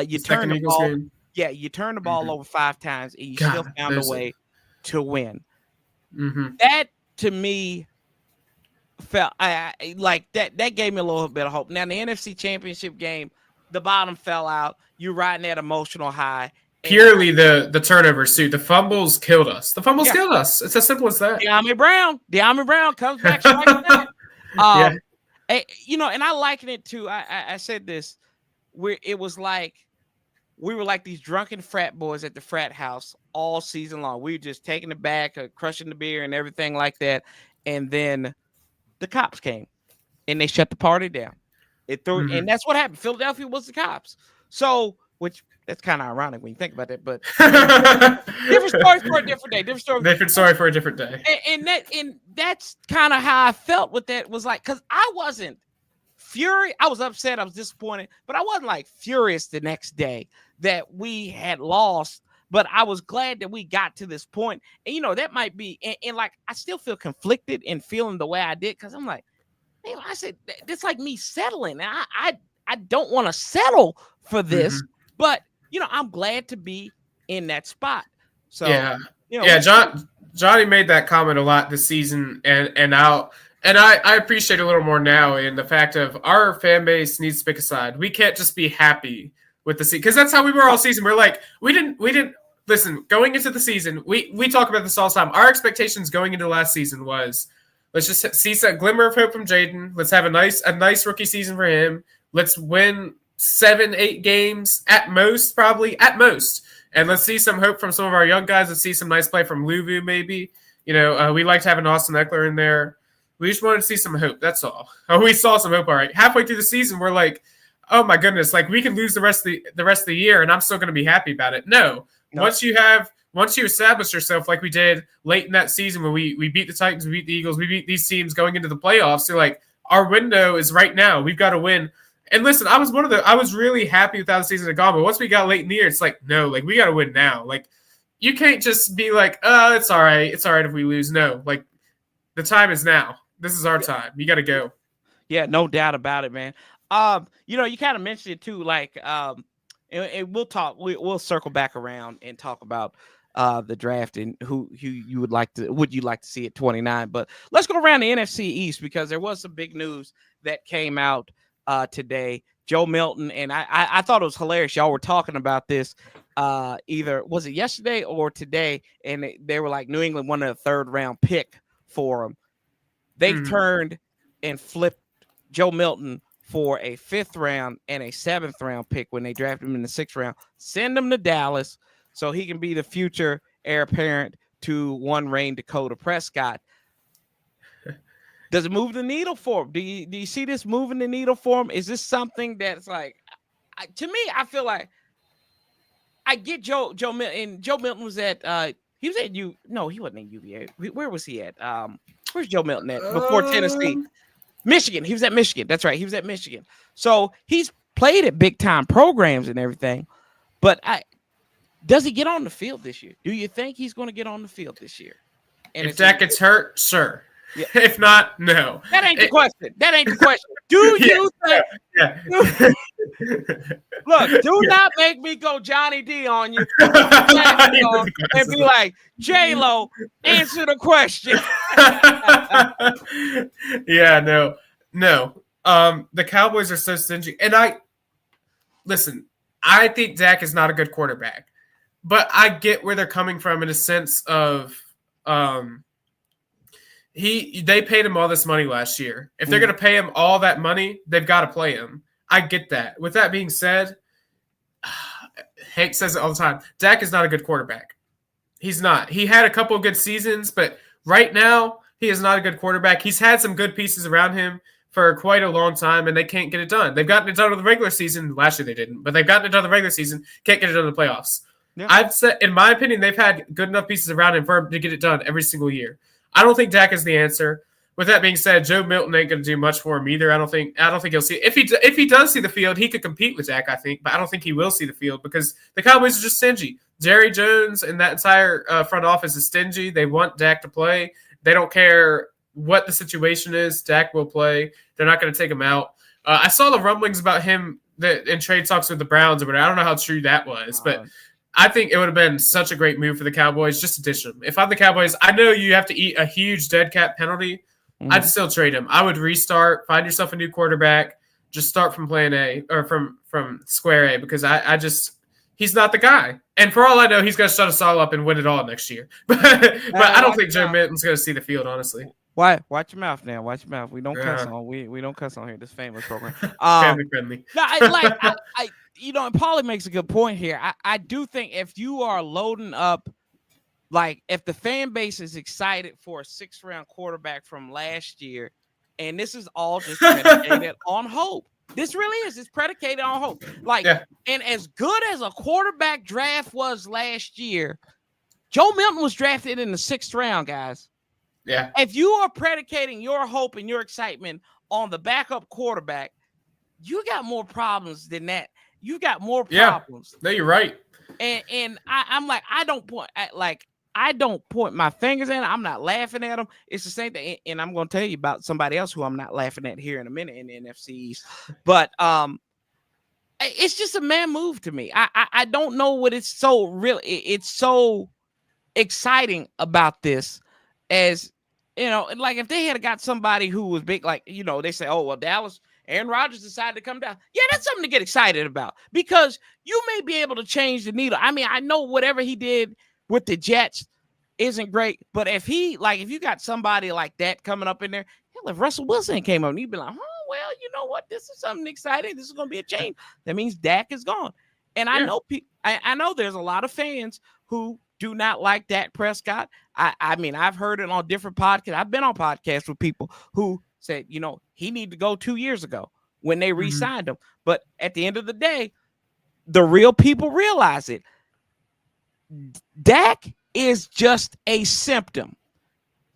You turn the ball. Game. Yeah, you turn the ball over 5 times, and you still found a way to win. That to me felt like that gave me a little bit of hope. Now the NFC Championship game, the bottom fell out. You're riding that emotional high. Purely the turnover suit. The fumbles killed us. Killed us. It's as simple as that. De'Ami Brown comes back striking out. And I liken it to I said this where it was like we were like these drunken frat boys at the frat house all season long. We were just taking it back, crushing the beer and everything like that. And then the cops came and they shut the party down. And that's what happened. Philadelphia was the cops. So, which that's kind of ironic when you think about that, but different story for a different day. Different story for a different day. And that's kind of how I felt with that. Was like, because I wasn't furious. I was upset. I was disappointed, but I wasn't like furious the next day that we had lost. But I was glad that we got to this point. And, that might be, and like, I still feel conflicted in feeling the way I did. Cause I'm like, man, I said, it's like me settling. I don't want to settle for this, but I'm glad to be in that spot. So, Johnny made that comment a lot this season and I appreciate it a little more now in the fact of our fan base needs to pick a side. We can't just be happy with the season, because that's how we were all season. We're like, we didn't listen. Going into the season, we talk about this all the time. Our expectations going into last season was, let's just see some glimmer of hope from Jaden. Let's have a nice rookie season for him. Let's win 7-8 games at most, and let's see some hope from some of our young guys. Let's see some nice play from Luvu, maybe. We liked having Austin Eckler in there. We just wanted to see some hope. That's all. We saw some hope. All right. Halfway through the season, we're like, oh my goodness, like we can lose the rest of the year, and I'm still going to be happy about it. No. Once you establish yourself like we did late in that season when we beat the Titans, we beat the Eagles, we beat these teams going into the playoffs. You're like, our window is right now. We've got to win. And listen, I was really happy with how the season had gone, but once we got late in the year, it's like, no, like we got to win now. Like you can't just be like, oh, it's all right. It's all right if we lose. No, like the time is now. This is our time. You got to go. Yeah, no doubt about it, man. You kind of mentioned it too, like, and we'll talk. We'll circle back around and talk about the draft and who you would like to see at 29. But let's go around the NFC East because there was some big news that came out today. Joe Milton, and I thought it was hilarious. Y'all were talking about this either was it yesterday or today, and they were like New England wanted a 3rd round pick for him. They've turned and flipped Joe Milton for a 5th round and a 7th round pick when they drafted him in the 6th round. Send him to Dallas so he can be the future heir apparent to one Rain Dakota Prescott. Does it move the needle for him? Do you see this moving the needle for him? Is this something that's like, to me, I feel like I get Joe Milton. And Joe Milton was at he wasn't at UVA. Where was he at? Where's Joe Milton at before Tennessee? Michigan. He was at Michigan. That's right. He was at Michigan. So he's played at big time programs and everything. But does he get on the field this year? Do you think he's going to get on the field this year? And if Dak gets hurt, sure. Yeah. If not, no. That ain't the question. Do you think? Yeah. Look, do not make me go Johnny D on you and be like, JLowe, answer the question. Yeah, no. The Cowboys are so stingy. And I think Dak is not a good quarterback. But I get where they're coming from in a sense of they paid him all this money last year. If they're going to pay him all that money, they've got to play him. I get that. With that being said, Hank says it all the time. Dak is not a good quarterback. He's not. He had a couple of good seasons, but right now he is not a good quarterback. He's had some good pieces around him for quite a long time, and they can't get it done. They've gotten it done in the regular season. Last year they didn't, but they've gotten it done in the regular season. Can't get it done in the playoffs. Yeah. I've said, in my opinion, they've had good enough pieces around him for him to get it done every single year. I don't think Dak is the answer. With that being said, Joe Milton ain't going to do much for him either. I don't think he'll see. If he does see the field, he could compete with Dak, I think, but I don't think he will see the field because the Cowboys are just stingy. Jerry Jones and that entire front office is stingy. They want Dak to play. They don't care what the situation is. Dak will play. They're not going to take him out. I saw the rumblings about him in trade talks with the Browns, but I don't know how true that was, but I think it would have been such a great move for the Cowboys just to ditch him. If I'm the Cowboys, I know you have to eat a huge dead cap penalty. I'd still trade him. I would restart, find yourself a new quarterback, just start from plan A or from square A because he's not the guy. And for all I know, he's going to shut us all up and win it all next year. but I don't think Joe Milton's going to see the field, honestly. Why? Watch your mouth now. Watch your mouth. We don't cuss on. We don't cuss on here. This famous program. Family friendly. No, and Paulie makes a good point here. I do think if you are loading up, like if the fan base is excited for a 6th round quarterback from last year, and this is all just predicated on hope. This really is. It's predicated on hope. And as good as a quarterback draft was last year, Joe Milton was drafted in the 6th round, guys. Yeah. If you are predicating your hope and your excitement on the backup quarterback, you got more problems than that. You got more problems. Yeah. No, you're right. And I'm like, I don't point my fingers at him. I'm not laughing at him. It's the same thing. And I'm going to tell you about somebody else who I'm not laughing at here in a minute in the NFC East. But it's just a man move to me. I don't know what it's so real. It's so exciting about this as, like if they had got somebody who was big, like, they say, oh, well, Dallas Aaron Rodgers decided to come down. Yeah, that's something to get excited about because you may be able to change the needle. I mean, I know whatever he did with the Jets isn't great, but if you got somebody like that coming up in there, hell, if Russell Wilson came up, you'd be like, oh, well, you know what? This is something exciting. This is going to be a change. That means Dak is gone. And I know I know there's a lot of fans who do not like Dak Prescott. I mean, I've heard it on different podcasts. I've been on podcasts with people who said, he needed to go 2 years ago when they re-signed him. But at the end of the day, the real people realize it. Dak is just a symptom.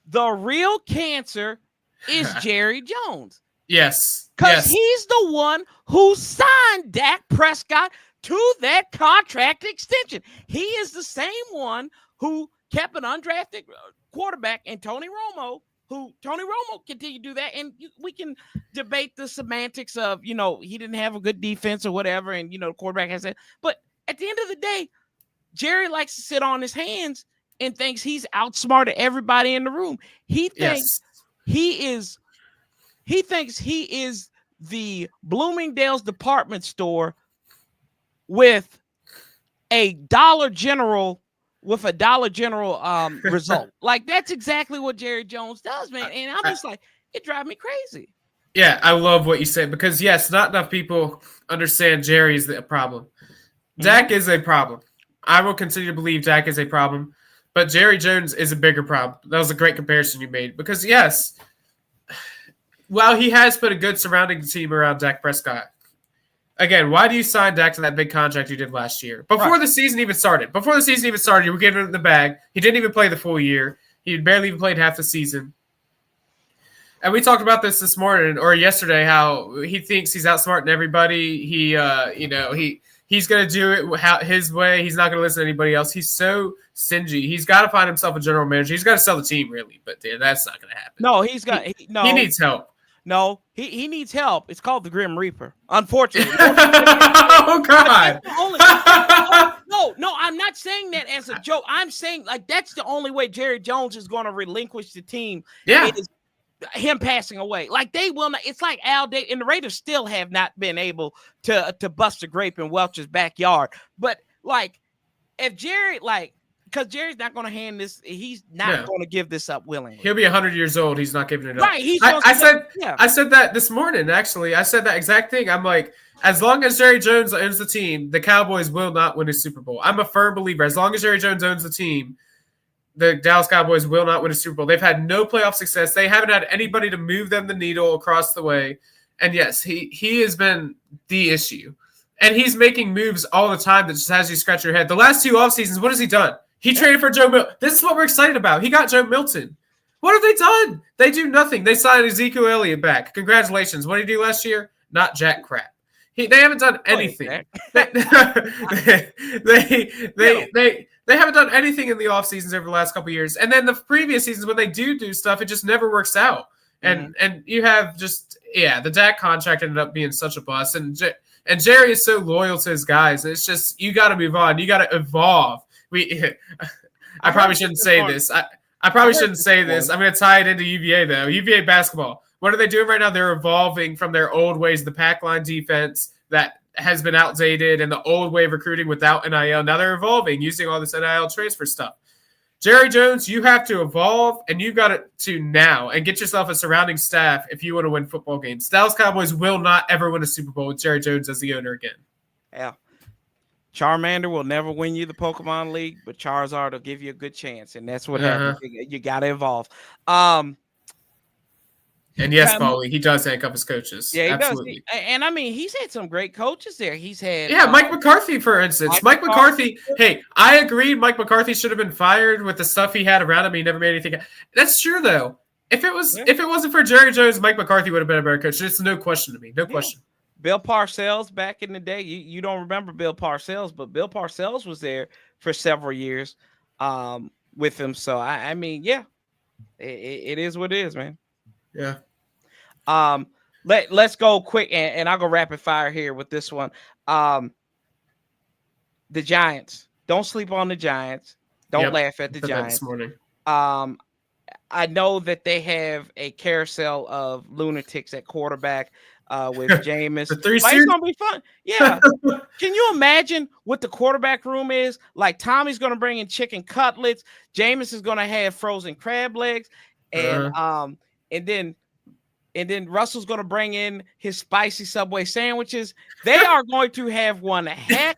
The real cancer is Jerry Jones. Yes. Because he's the one who signed Dak Prescott to that contract extension. He is the same one who kept an undrafted quarterback in Tony Romo, continued to do that. And we can debate the semantics of, he didn't have a good defense or whatever. And, the quarterback has that. But at the end of the day, Jerry likes to sit on his hands and thinks he's outsmarted everybody in the room. He thinks he is the Bloomingdale's department store with a Dollar General result. Like, that's exactly what Jerry Jones does, man. And I'm just like, it drives me crazy. Yeah, I love what you said because, yes, not enough people understand Jerry is the problem. Dak is a problem. I will continue to believe Dak is a problem, but Jerry Jones is a bigger problem. That was a great comparison you made because, yes, while he has put a good surrounding team around Dak Prescott, again, why do you sign Dak to that big contract you did last year? Before the season even started. You were giving him the bag. He didn't even play the full year. He barely even played half the season. And we talked about this morning or yesterday, how he thinks he's outsmarting everybody. He's going to do it his way. He's not going to listen to anybody else. He's so stingy. He's got to find himself a general manager. He's got to sell the team, really. But that's not going to happen. No, he needs help. No, he needs help. It's called the Grim Reaper. Unfortunately. Oh, God. No, I'm not saying that as a joke. I'm saying, like, that's the only way Jerry Jones is going to relinquish the team. Yeah. Is him passing away. Like, they will not. It's like Al Day, and the Raiders still have not been able to bust a grape in Welch's backyard. But, like, if Jerry, because Jerry's not going to hand this. He's not going to give this up willingly. He'll be 100 years old. He's not giving it up. Right. I said that this morning, actually. I said that exact thing. I'm like, as long as Jerry Jones owns the team, the Cowboys will not win a Super Bowl. I'm a firm believer. As long as Jerry Jones owns the team, the Dallas Cowboys will not win a Super Bowl. They've had no playoff success. They haven't had anybody to move them the needle across the way. And, yes, he has been the issue. And he's making moves all the time that just has you scratch your head. The last 2 offseasons, what has he done? He traded for Joe Milton. This is what we're excited about. He got Joe Milton. What have they done? They do nothing. They signed Ezekiel Elliott back. Congratulations. What did he do last year? Not jack crap. They haven't done anything. They haven't done anything in the off seasons over the last couple of years. And then the previous seasons when they do stuff, it just never works out. And you have the Dak contract ended up being such a bust. And Jerry is so loyal to his guys. It's just, you got to move on. You got to evolve. I probably shouldn't say this. I probably shouldn't say this. I'm going to tie it into UVA, though. UVA basketball. What are they doing right now? They're evolving from their old ways, the pack line defense that has been outdated and the old way of recruiting without NIL. Now they're evolving using all this NIL transfer stuff. Jerry Jones, you have to evolve, and you got to now and get yourself a surrounding staff if you want to win football games. Dallas Cowboys will not ever win a Super Bowl with Jerry Jones as the owner again. Yeah. Charmander will never win you the Pokemon League, but Charizard will give you a good chance, and that's what happens. You got to evolve. And yes, Paulie, he does handcuff his coaches. Yeah, he absolutely does. And I mean, he's had some great coaches there. He's had Mike McCarthy, for instance. Mike McCarthy. Hey, I agree. Mike McCarthy should have been fired with the stuff he had around him. He never made anything. That's true, though. If it wasn't for Jerry Jones, Mike McCarthy would have been a better coach. It's no question to me. No question. Bill Parcells back in the day, you don't remember Bill Parcells, but Bill Parcells was there for several years with him. So, I mean, yeah, it is what it is, man. Yeah. Let's go quick, and I'll go rapid fire here with this one. The Giants. Don't sleep on the Giants. Don't laugh at the Giants. This morning. I know that they have a carousel of lunatics at quarterback. with Jameis. The three Like, it's gonna be fun. Yeah. Can you imagine what the quarterback room is? Like, Tommy's gonna bring in chicken cutlets. Jameis is gonna have frozen crab legs, and then Russell's going to bring in his spicy Subway sandwiches. They are going to have one heck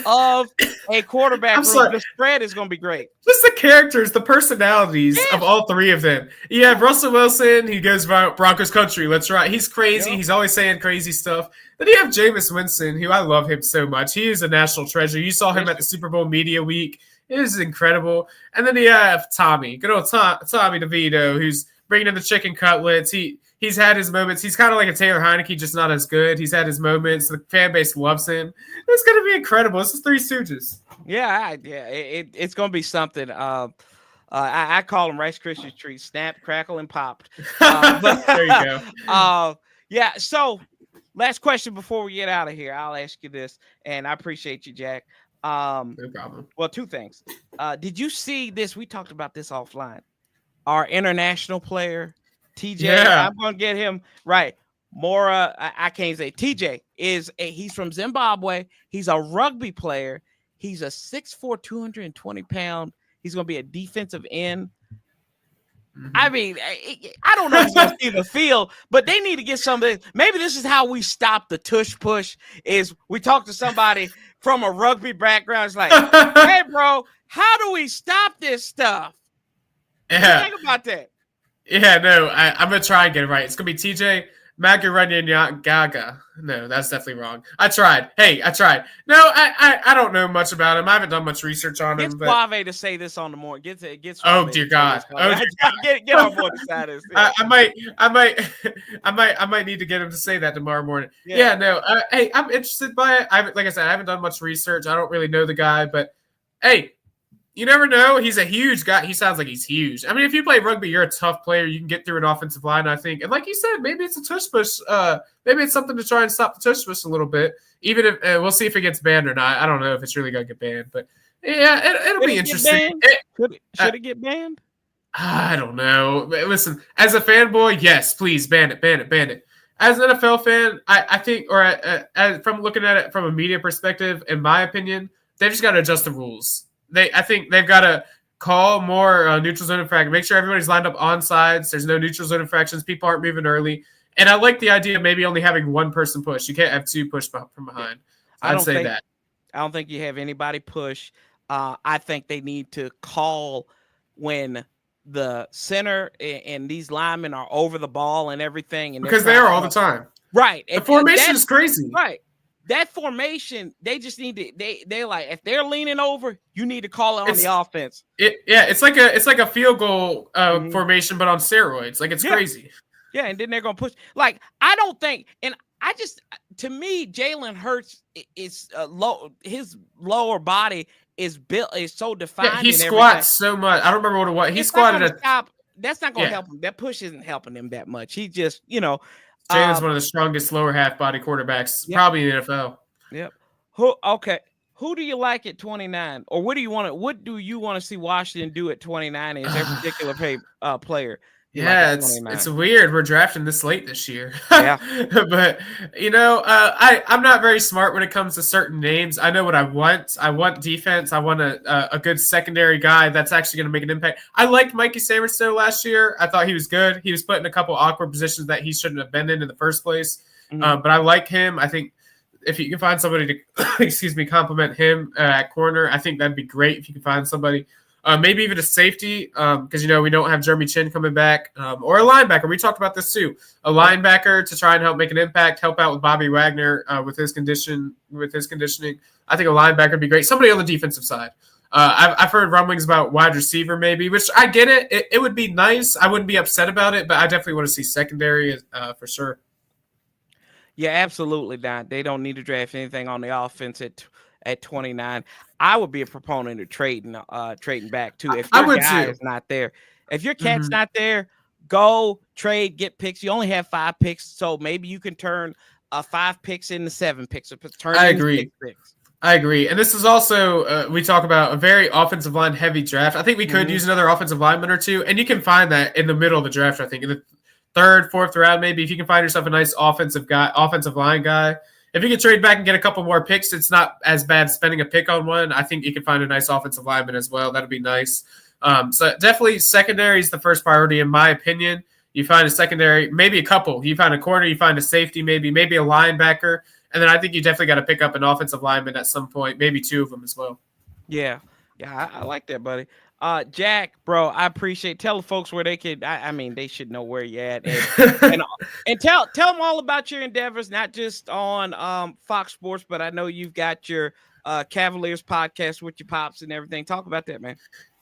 of a quarterback room. The spread is going to be great. Just the characters, the personalities of all three of them. You have Russell Wilson. He goes Broncos country. Let's ride. He's crazy. Yep. He's always saying crazy stuff. Then you have Jameis Winston, who I love him so much. He is a national treasure. You saw him at the Super Bowl Media Week. It is incredible. And then you have Tommy, good old Tommy DeVito, who's bringing in the chicken cutlets. He's had his moments. He's kind of like a Taylor Heineke, just not as good. He's had his moments. The fan base loves him. It's going to be incredible. This is Three Stooges. Yeah, it's going to be something. I call them Rice Krispies treats: snap, crackle, and popped. There you go. Yeah. So, last question before we get out of here. I'll ask you this, and I appreciate you, Jack. No problem. Well, two things. Did you see this? We talked about this offline. Our international player, TJ, I'm going to get him right. Mora, I can't say. TJ he's from Zimbabwe. He's a rugby player. He's a 6'4", 220-pound. He's going to be a defensive end. Mm-hmm. I mean, I don't know if he's going to see the field, but they need to get something. Maybe this is how we stop the tush push, is we talk to somebody from a rugby background. It's like, hey, bro, how do we stop this stuff? Yeah. What do you think about that? Yeah, no, I'm going to try and get it right. It's going to be TJ Gaga. No, that's definitely wrong. I tried. Hey, I tried. No, I don't know much about him. I haven't done much research on him. Get Suave to say this on the morning. Get Suave. Oh, dear God. Get our boy to say this. Yeah. I might need to get him to say that tomorrow morning. Yeah, no. Hey, I'm interested by it. Like I said, I haven't done much research. I don't really know the guy, but hey, you never know. He's a huge guy. He sounds like he's huge. I mean, if you play rugby, you're a tough player. You can get through an offensive line, I think. And like you said, maybe it's a tush push. Maybe it's something to try and stop the tush push a little bit. Even if we'll see if it gets banned or not. I don't know if it's really going to get banned. But, yeah, it'll be interesting. Should it get banned? I don't know. Listen, as a fanboy, yes, please ban it. As an NFL fan, I think, from looking at it from a media perspective, in my opinion, they've just got to adjust the rules. I think they've got to call more neutral zone infractions. Make sure everybody's lined up on sides. There's no neutral zone infractions. People aren't moving early. And I like the idea of maybe only having one person push. You can't have two push from behind. I'd say that. I don't think you have anybody push. I think they need to call when the center and these linemen are over the ball and everything. And because they are all the time. Right. The formation is crazy. Right. That formation, they just need to. They're like, if they're leaning over, you need to call it on the offense. It's like a field goal formation, but on steroids. Like, it's crazy. Yeah, and then they're gonna push. Like, I don't think, and I just, to me, Jalen Hurts is low. His lower body is so defined. Yeah, he squats so much. I don't remember what it was. He squatted That's not gonna help him. That push isn't helping him that much. He just, Jalen's one of the strongest lower half body quarterbacks, probably in the NFL. Yep. Who do you like at 29, or what do you want to see Washington do at 29? Is their particular player? Yeah, it's weird. We're drafting this late this year. Yeah, but I'm not very smart when it comes to certain names. I know what I want. I want defense. I want a good secondary guy that's actually going to make an impact. I liked Mikey Samerstow last year. I thought he was good. He was put in a couple awkward positions that he shouldn't have been in the first place. Mm-hmm. But I like him. I think if you can find somebody to compliment him at corner, I think that'd be great. If you can find somebody. Maybe even a safety, because we don't have Jeremy Chin coming back, or a linebacker. We talked about this too. A linebacker to try and help make an impact, help out with Bobby Wagner with his conditioning. I think a linebacker would be great. Somebody on the defensive side. I've heard rumblings about wide receiver maybe, which I get it. It would be nice. I wouldn't be upset about it, but I definitely want to see secondary for sure. Yeah, absolutely, Don. They don't need to draft anything on the offense at 29. I would be a proponent of trading back too. If your guy is not there, if your cat's not there, go trade, get picks. You only have 5 picks, so maybe you can turn 5 picks into 7 picks. I agree. I agree. And this is also, we talk about a very offensive line heavy draft. I think we could use another offensive lineman or two, and you can find that in the middle of the draft, I think, in the third, fourth round, maybe if you can find yourself a nice offensive line guy. If you can trade back and get a couple more picks, it's not as bad spending a pick on one. I think you can find a nice offensive lineman as well. That'd be nice. So definitely secondary is the first priority in my opinion. You find a secondary, maybe a couple. You find a corner, you find a safety, maybe a linebacker. And then I think you definitely got to pick up an offensive lineman at some point, maybe two of them as well. Yeah, I like that, buddy. Jack, bro, I appreciate. Tell the folks where they can. I mean, they should know where you're at, and tell them all about your endeavors, not just on Fox Sports, but I know you've got your Cavaliers podcast with your pops and everything. Talk about that, man.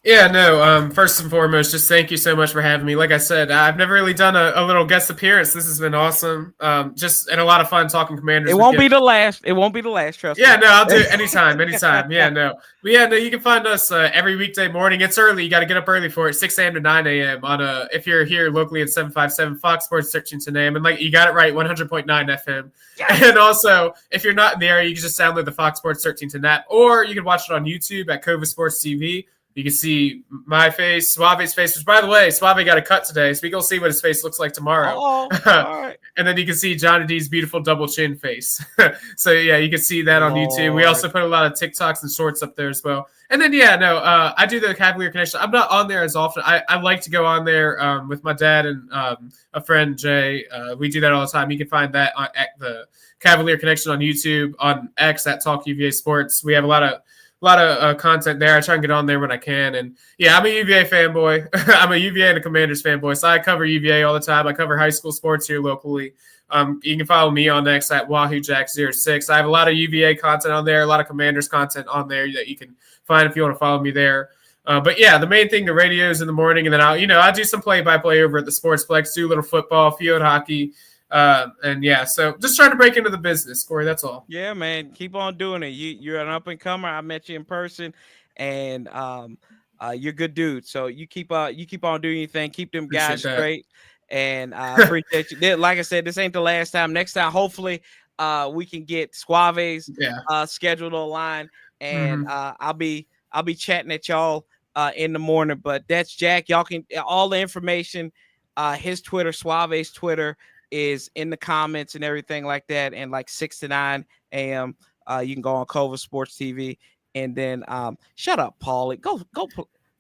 Yeah, no, first and foremost, just thank you so much for having me. Like I said, I've never really done a little guest appearance. This has been awesome. Just and a lot of fun talking Commanders. It won't be the last. It won't be the last, trust me. Yeah, no, I'll do it anytime. Yeah, no. But yeah, no, you can find us every weekday morning. It's early. You got to get up early for it, 6 a.m. to 9 a.m. on if you're here locally at 757 Fox Sports 1310 a.m. And like you got it right, 100.9 FM. Yes. And also, if you're not in the area, you can just download the Fox Sports 1310 app, or you can watch it on YouTube at Cova Sports TV. You can see my face, Suave's face, which, by the way, Suave got a cut today, so we can see what his face looks like tomorrow. All right. And then you can see Johnny D's beautiful double chin face. So, yeah, you can see that on YouTube. We also put a lot of TikToks and shorts up there as well. And then, yeah, no, I do the Cavalier Connection. I'm not on there as often. I like to go on there with my dad and a friend, Jay. We do that all the time. You can find that at the Cavalier Connection on YouTube, on X at Talk UVA Sports. We have a lot of content there. I try and get on there when I can. And yeah, I'm a UVA fanboy. I'm a UVA and a Commanders fanboy. So I cover UVA all the time. I cover high school sports here locally. You can follow me on X at WahooJack06. I have a lot of UVA content on there, a lot of Commanders content on there that you can find if you want to follow me there. But yeah, the main thing, the radios in the morning, and then I do some play-by-play over at the Sportsplex, do a little football, field hockey. And yeah, so just trying to break into the business, Corey. That's all. Yeah, man, keep on doing it. You're an up and comer. I met you in person, and you're a good dude. So you keep on doing your thing. Keep them guys straight, and I appreciate you. Like I said, this ain't the last time. Next time, hopefully, we can get Suave's schedule to align, and I'll be chatting at y'all in the morning. But that's Jack. Y'all can all the information. His Twitter, Suave's Twitter, is in the comments and everything like that, and like 6 to 9 a.m. You can go on Cova Sports TV, and then shut up, Paulie.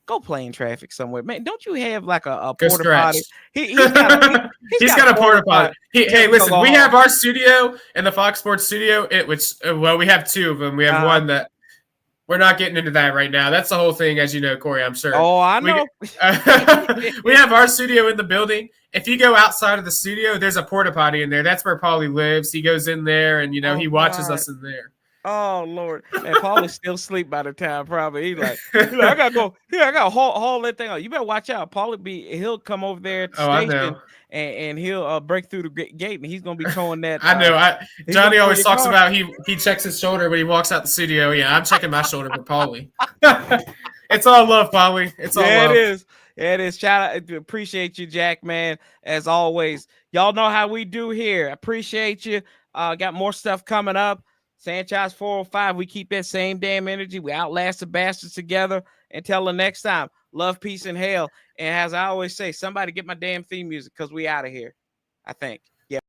Go play in traffic somewhere, man. Don't you have like a porta potty? He's got a porta potty. Hey, listen, we have our studio in the Fox Sports studio. We have two of them. We have one that. We're not getting into that right now. That's the whole thing, as you know, Corey, I'm sure. Oh, I know. We have our studio in the building. If you go outside of the studio, there's a porta potty in there. That's where Paulie lives. He goes in there, and, he watches us in there. Oh, Lord. And Paulie's still asleep by the time, probably. He's like, I got to go. Here, I got to haul that thing out. You better watch out. He'll come over there at the station, and he'll break through the gate, and he's going to be throwing that. I know. Johnny always talks about he checks his shoulder when he walks out the studio. Yeah, I'm checking my shoulder for Paulie. It's all love, Paulie. It's all love. It is. It is. Shout out. Appreciate you, Jack, man, as always. Y'all know how we do here. Appreciate you. Got more stuff coming up. Sanchez 405. We keep that same damn energy. We outlast the bastards together. Until the next time, love, peace, and hell. And as I always say, somebody get my damn theme music because we out of here, I think. Yeah.